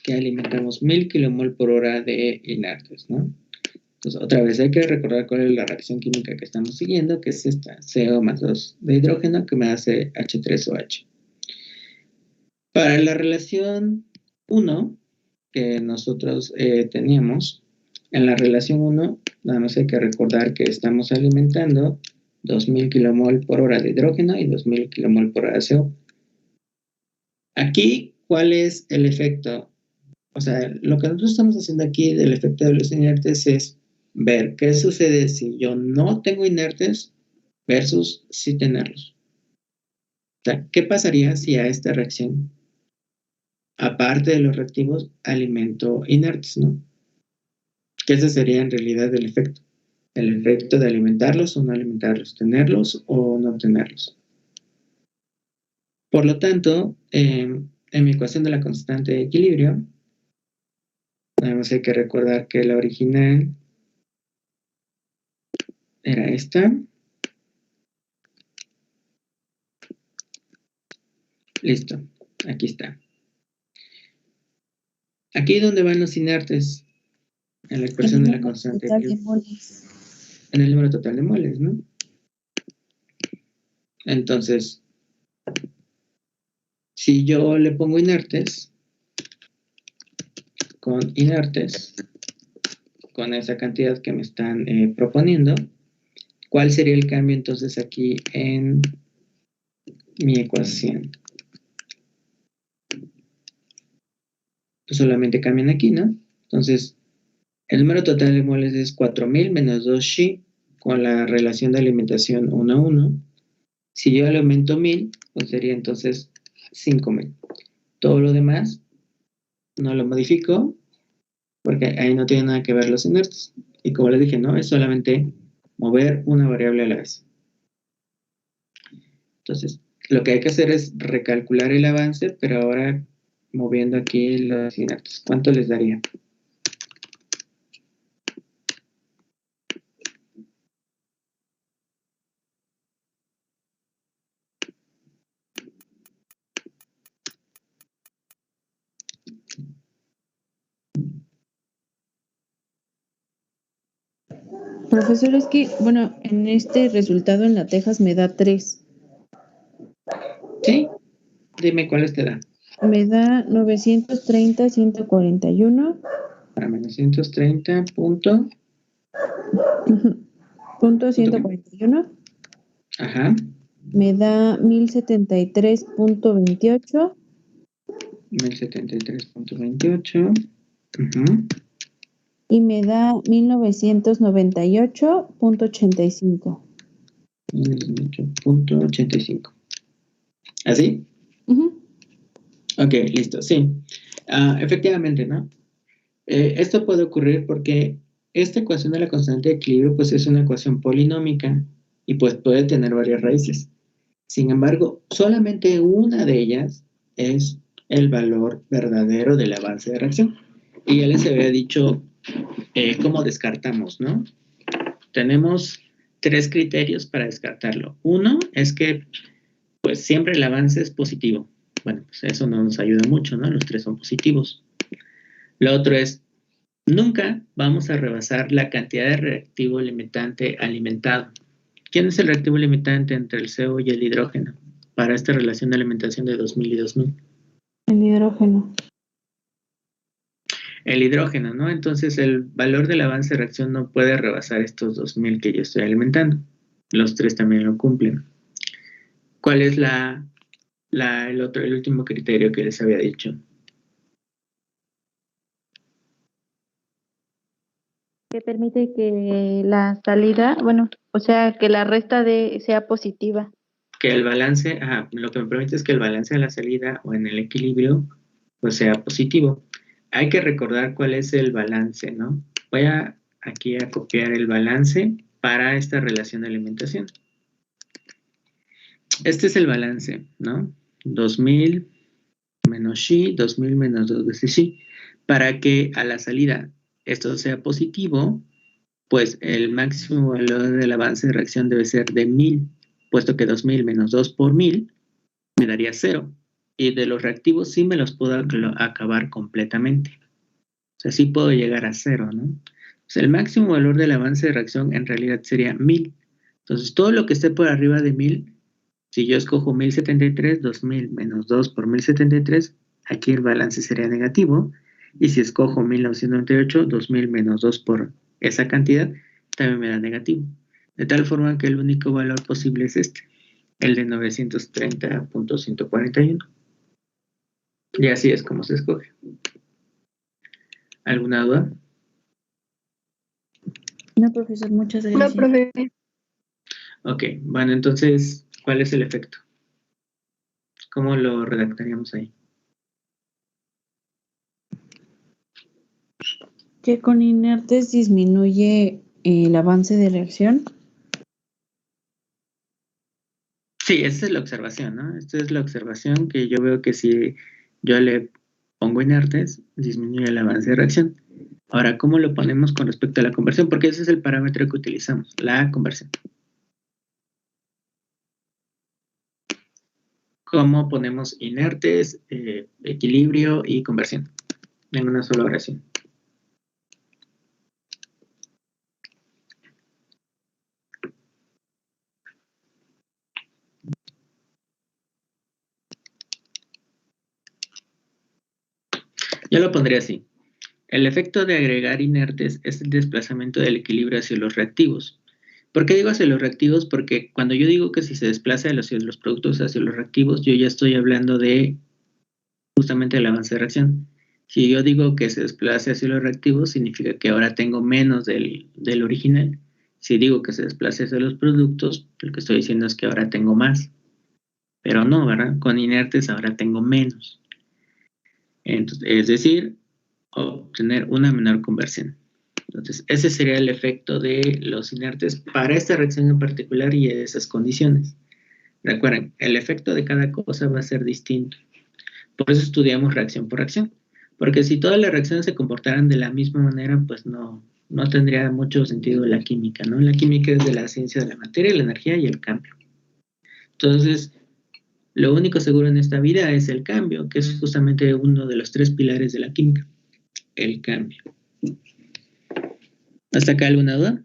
que alimentamos 1000 kilomol por hora de inertes, ¿no? Entonces, otra vez hay que recordar cuál es la reacción química que estamos siguiendo, que es esta, CO más 2 de hidrógeno, que me hace H3OH. Para la relación 1 que nosotros teníamos, en la relación 1, nada más hay que recordar que estamos alimentando 2000 kilomol por hora de hidrógeno y 2000 kilomol por hora de CO. Aquí, ¿cuál es el efecto? O sea, lo que nosotros estamos haciendo aquí del efecto de los inertes es ver qué sucede si yo no tengo inertes versus si tenerlos. O sea, ¿qué pasaría si a esta reacción, aparte de los reactivos, alimento inertes, ¿no? Que ese sería en realidad el efecto. El efecto de alimentarlos o no alimentarlos, tenerlos o no tenerlos. Por lo tanto, en mi ecuación de la constante de equilibrio, nada más hay que recordar que la original era esta. Listo, aquí está. Aquí es donde van los inertes, en la ecuación de la constante de equilibrio. en el número total de moles, ¿no? Entonces, si yo le pongo inertes, con esa cantidad que me están proponiendo, ¿cuál sería el cambio entonces aquí en mi ecuación? Pues solamente cambian aquí, ¿no? Entonces, el número total de moles es 4000 menos 2Xi con la relación de alimentación 1 a 1. Si yo le aumento 1000, pues sería entonces 5000. Todo lo demás no lo modifico porque ahí no tiene nada que ver los inertes. Y como les dije, no, es solamente mover una variable a la vez. Entonces, lo que hay que hacer es recalcular el avance, pero ahora moviendo aquí los inertes. ¿Cuánto les daría? Profesor, es que, bueno, en este resultado en la Texas me da 3. ¿Sí? Dime cuáles te dan. Me da 930, 141. Para 930 punto. Punto 141. Ajá. Me da 1073.28. 1073.28. Uh-huh. Y me da 1998.85. 1998.85. ¿Así? Uh-huh. Ok, listo, sí. Efectivamente, ¿no? Esto puede ocurrir porque esta ecuación de la constante de equilibrio pues es una ecuación polinómica y pues puede tener varias raíces. Sin embargo, solamente una de ellas es el valor verdadero del avance de reacción. Y ya les había dicho cómo descartamos, ¿no? Tenemos 3 criterios para descartarlo. Uno es que pues siempre el avance es positivo. Bueno, pues eso no nos ayuda mucho, ¿no? Los 3 son positivos. Lo otro es, nunca vamos a rebasar la cantidad de reactivo limitante alimentado. ¿Quién es el reactivo limitante entre el CO y el hidrógeno para esta relación de alimentación de 2000 y 2000? El hidrógeno. El hidrógeno, ¿no? Entonces el valor del avance de reacción no puede rebasar estos 2000 que yo estoy alimentando. Los 3 también lo cumplen. ¿Cuál es el último criterio que les había dicho? Que permite que la salida, bueno, o sea, que la resta sea positiva. Que el balance, lo que me permite es que el balance de la salida o en el equilibrio pues sea positivo. Hay que recordar cuál es el balance, ¿no? Voy aquí a copiar el balance para esta relación de alimentación. Este es el balance, ¿no? 2000 menos Xi, 2000 menos 2 veces Xi. Para que a la salida esto sea positivo, pues el máximo valor del avance de reacción debe ser de 1000, puesto que 2000 menos 2 por 1000 me daría 0. Y de los reactivos sí me los puedo acabar completamente. O sea, sí puedo llegar a 0, ¿no? Pues el máximo valor del avance de reacción en realidad sería 1000. Entonces, todo lo que esté por arriba de 1000, si yo escojo 1073, 2000 menos 2 por 1073, aquí el balance sería negativo. Y si escojo 1998, 2000 menos 2 por esa cantidad, también me da negativo. De tal forma que el único valor posible es este, el de 930.141. Y así es como se escoge. ¿Alguna duda? No, profesor, muchas No, gracias. profe. Ok, bueno, entonces, ¿cuál es el efecto? ¿Cómo lo redactaríamos ahí? Que con inertes disminuye el avance de reacción. Sí, esa es la observación, ¿no? Esta es la observación que yo veo que si yo le pongo inertes, disminuye el avance de reacción. Ahora, ¿cómo lo ponemos con respecto a la conversión? Porque ese es el parámetro que utilizamos, la conversión. ¿Cómo ponemos inertes, equilibrio y conversión en una sola oración? Yo lo pondría así. El efecto de agregar inertes es el desplazamiento del equilibrio hacia los reactivos. ¿Por qué digo hacia los reactivos? Porque cuando yo digo que si se desplaza hacia los productos hacia los reactivos, yo ya estoy hablando de justamente el avance de reacción. Si yo digo que se desplace hacia los reactivos, significa que ahora tengo menos del original. Si digo que se desplace hacia los productos, lo que estoy diciendo es que ahora tengo más. Pero no, ¿verdad? Con inertes ahora tengo menos. Entonces, es decir, obtener una menor conversión. Entonces, ese sería el efecto de los inertes para esta reacción en particular y esas condiciones. Recuerden, el efecto de cada cosa va a ser distinto. Por eso estudiamos reacción por reacción. Porque si todas las reacciones se comportaran de la misma manera, pues no tendría mucho sentido la química, ¿no? La química es de la ciencia de la materia, la energía y el cambio. Entonces, lo único seguro en esta vida es el cambio, que es justamente uno de los 3 pilares de la química. El cambio. ¿Hasta acá alguna duda?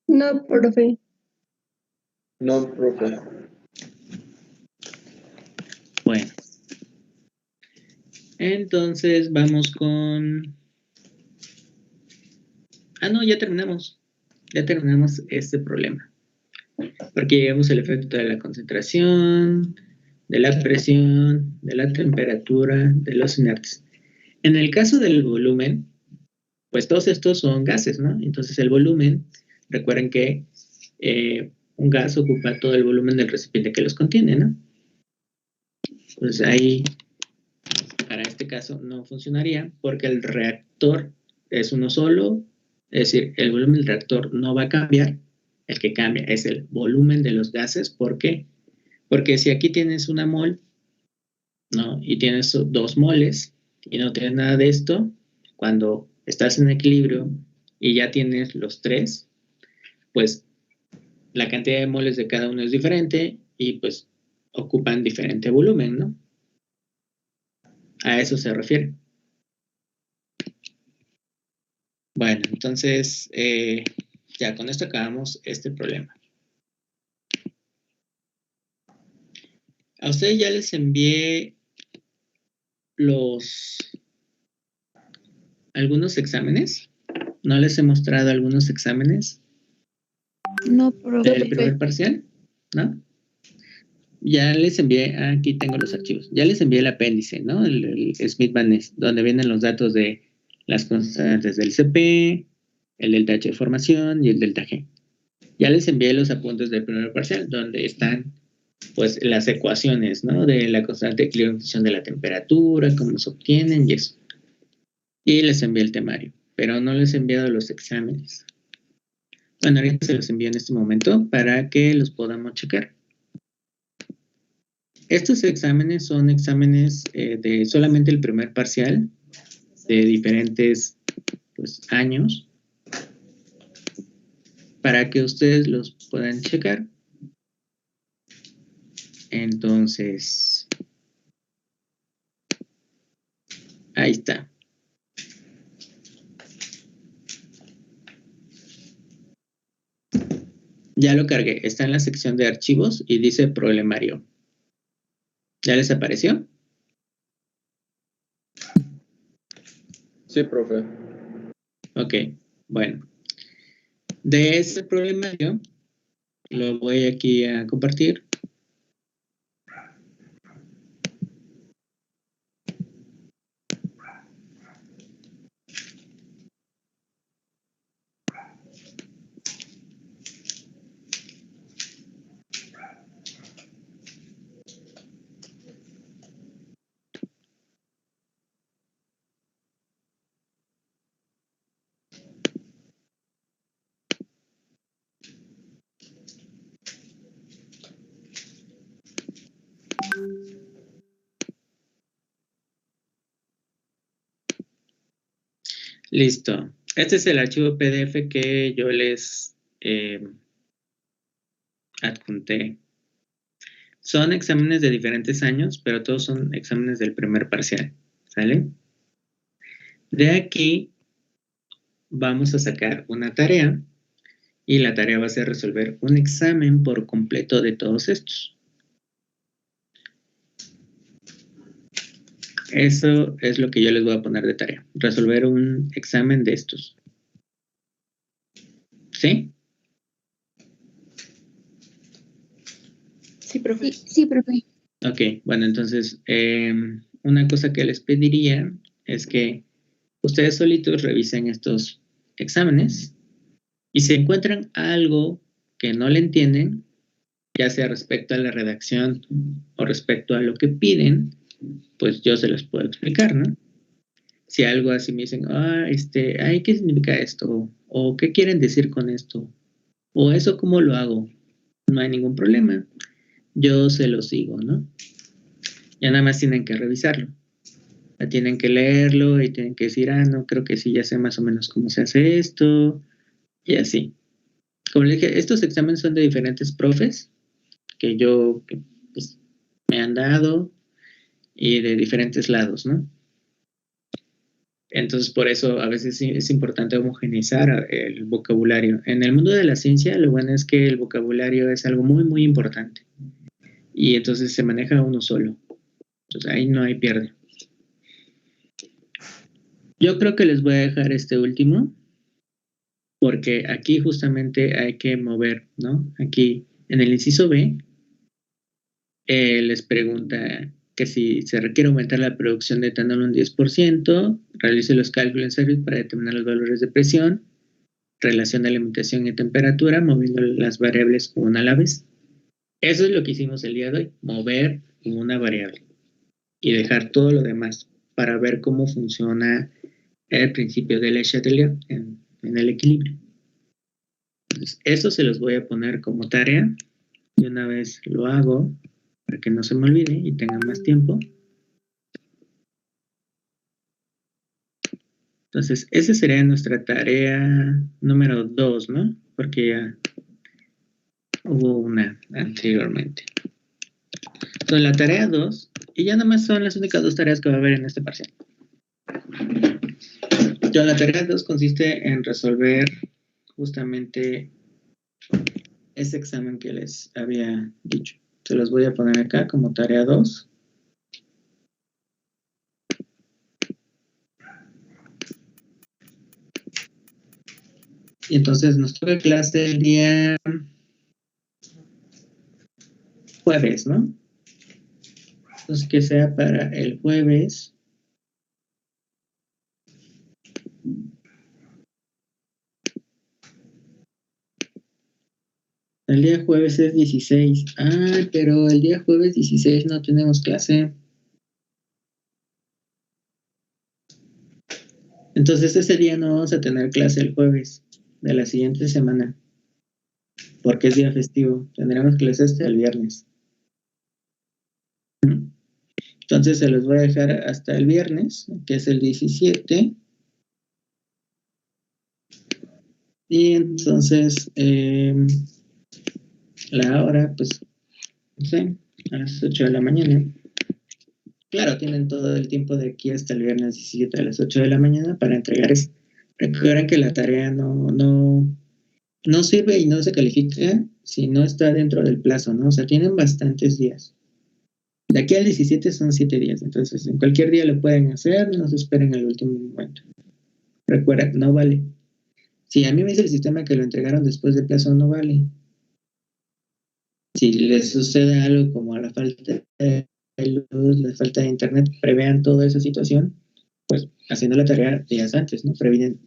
No, profe. No, profe. Bueno. Entonces vamos con... no, ya terminamos. Ya terminamos este problema. Porque llegamos al efecto de la concentración, de la presión, de la temperatura, de los inertes. En el caso del volumen, pues todos estos son gases, ¿no? Entonces el volumen, recuerden que un gas ocupa todo el volumen del recipiente que los contiene, ¿no? Pues ahí, para este caso, no funcionaría porque el reactor es uno solo, es decir, el volumen del reactor no va a cambiar, el que cambia es el volumen de los gases. ¿Por qué? Porque si aquí tienes una mol, ¿no? Y tienes 2 moles y no tienes nada de esto, cuando estás en equilibrio y ya tienes los 3, pues la cantidad de moles de cada uno es diferente y pues ocupan diferente volumen, ¿no? A eso se refiere. Bueno, entonces ya con esto acabamos este problema. A ustedes ya les envié algunos exámenes. ¿No les he mostrado algunos exámenes? No, profe. ¿Del primer parcial? ¿No? Ya les envié, aquí tengo los archivos, ya les envié el apéndice, ¿no? El Smith-Van Ness, donde vienen los datos de las constantes del CP, el delta H de formación y el delta G. Ya les envié los apuntes del primer parcial, donde están, pues, las ecuaciones, ¿no? De la constante de equilibrio en función de la temperatura, cómo se obtienen y eso. Y les envié el temario, pero no les he enviado los exámenes. Bueno, ahorita se los envío en este momento para que los podamos checar. Estos exámenes son exámenes de solamente el primer parcial, de diferentes pues, años, para que ustedes los puedan checar. Entonces, ahí está. Ya lo cargué, está en la sección de archivos y dice problemario. ¿Ya les apareció? Sí, profe. Ok, bueno. De ese problemario, lo voy aquí a compartir. Listo. Este es el archivo PDF que yo les adjunté. Son exámenes de diferentes años, pero todos son exámenes del primer parcial. ¿Sale? De aquí vamos a sacar una tarea y la tarea va a ser resolver un examen por completo de todos estos. Eso es lo que yo les voy a poner de tarea. Resolver un examen de estos. ¿Sí? Sí, profe. Sí, profe. Ok, bueno, entonces una cosa que les pediría es que ustedes solitos revisen estos exámenes y si encuentran algo que no le entienden, ya sea respecto a la redacción o respecto a lo que piden, pues yo se los puedo explicar, ¿no? Si algo así me dicen, ay, ¿qué significa esto? O ¿qué quieren decir con esto? O eso, ¿cómo lo hago? No hay ningún problema. Yo se los digo, ¿no? Ya nada más tienen que revisarlo. Ya tienen que leerlo y tienen que decir, no, creo que sí, ya sé más o menos cómo se hace esto. Y así. Como le dije, estos exámenes son de diferentes profes que pues, me han dado y de diferentes lados, ¿no? Entonces, por eso a veces sí es importante homogeneizar el vocabulario. En el mundo de la ciencia, lo bueno es que el vocabulario es algo muy, muy importante. Y entonces se maneja uno solo. Entonces, ahí no hay pierde. Yo creo que les voy a dejar este último, porque aquí justamente hay que mover, ¿no? Aquí, en el inciso B, les pregunta que si se requiere aumentar la producción de etanol un 10%, realice los cálculos necesarios para determinar los valores de presión, relación de alimentación y temperatura, moviendo las variables una a la vez. Eso es lo que hicimos el día de hoy, mover una variable y dejar todo lo demás para ver cómo funciona el principio de Le Chatelier en el equilibrio. Entonces, eso se los voy a poner como tarea y una vez lo hago para que no se me olvide y tenga más tiempo. Entonces, esa sería nuestra tarea número 2, ¿no? Porque ya hubo una anteriormente. Entonces, la tarea 2, y ya nada más son las únicas 2 tareas que va a haber en este parcial. Entonces, la tarea 2 consiste en resolver justamente ese examen que les había dicho. Se los voy a poner acá como tarea 2. Y entonces nos toca clase el día jueves, ¿no? Entonces que sea para el jueves. El día jueves es 16. Pero el día jueves 16 no tenemos clase. Entonces ese día no vamos a tener clase el jueves de la siguiente semana. Porque es día festivo. Tendremos clase hasta el viernes. Entonces se los voy a dejar hasta el viernes, que es el 17. Y entonces la hora, pues, no sé, a las 8 de la mañana. Claro, tienen todo el tiempo de aquí hasta el viernes 17 a las 8 de la mañana para entregar eso. Recuerden que la tarea no sirve y no se califica si no está dentro del plazo, ¿no? O sea, tienen bastantes días. De aquí al 17 son 7 días, entonces en cualquier día lo pueden hacer, no se esperen al último momento. Recuerda, no vale. Si a mí me dice el sistema que lo entregaron después del plazo, no vale. Si les sucede algo como la falta de luz, la falta de internet, prevean toda esa situación, pues haciendo la tarea días antes, ¿no? Previnen.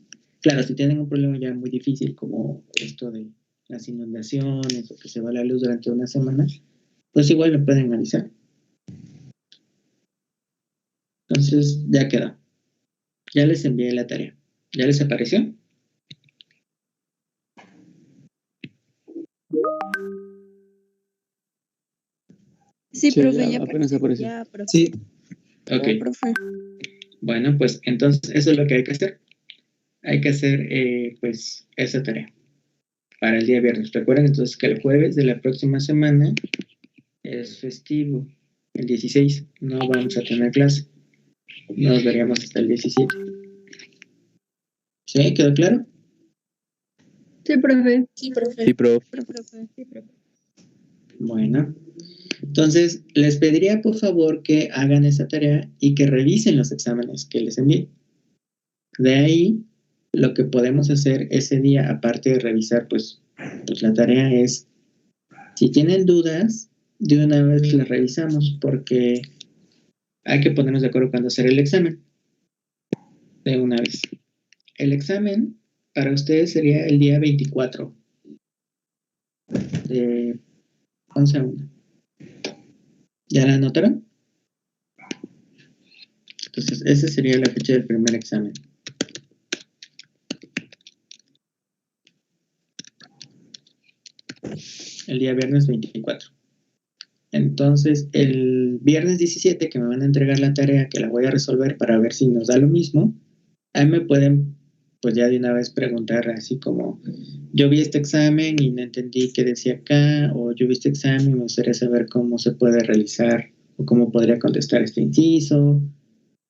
Claro, si tienen un problema ya muy difícil como esto de las inundaciones o que se va la luz durante una semana, pues igual lo pueden avisar. Entonces, ya quedó. Ya les envié la tarea. ¿Ya les apareció? Sí, Sí, profe, ya ya apenas apareció. Ya, profe. Sí, Ok. Ya, profe. Bueno, pues entonces eso es lo que hay que hacer. Hay que hacer, pues, esa tarea para el día viernes. Recuerden entonces que el jueves de la próxima semana es festivo. El 16 no vamos a tener clase. Nos veríamos hasta el 17. ¿Sí? ¿Quedó claro? Sí, profe. Sí, profe. Sí, prof. Bueno. Entonces, les pediría por favor que hagan esa tarea y que revisen los exámenes que les envíe. De ahí, lo que podemos hacer ese día, aparte de revisar, pues la tarea es, si tienen dudas, de una vez las revisamos, porque hay que ponernos de acuerdo cuando hacer el examen. De una vez. El examen para ustedes sería el día 24. De 11 a 1. ¿Ya la anotaron? Entonces, esa sería la fecha del primer examen. El día viernes 24. Entonces, el viernes 17 que me van a entregar la tarea, que la voy a resolver para ver si nos da lo mismo, ahí me pueden, pues ya de una vez preguntar así como, yo vi este examen y no entendí qué decía acá, o yo vi este examen y me gustaría saber cómo se puede realizar, o cómo podría contestar este inciso,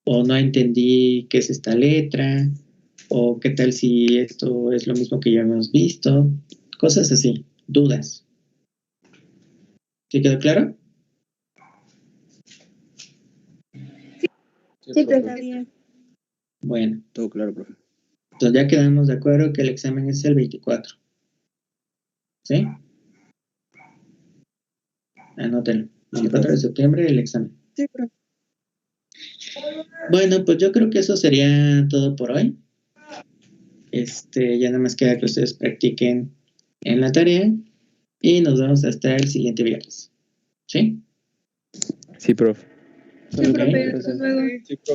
o no entendí qué es esta letra, o qué tal si esto es lo mismo que ya hemos visto, cosas así, dudas. ¿Sí quedó claro? Sí, profe. Bueno, Todo claro, profe. entonces ya quedamos de acuerdo que el examen es el 24. ¿Sí? Anótenlo. 24 de septiembre el examen. Sí, profe. Bueno, pues yo creo que eso sería todo por hoy. Ya nada más queda que ustedes practiquen en la tarea y nos vemos hasta el siguiente viernes. ¿Sí? Sí, profe. Sí, profe. Gracias. Hasta luego. Sí, profe.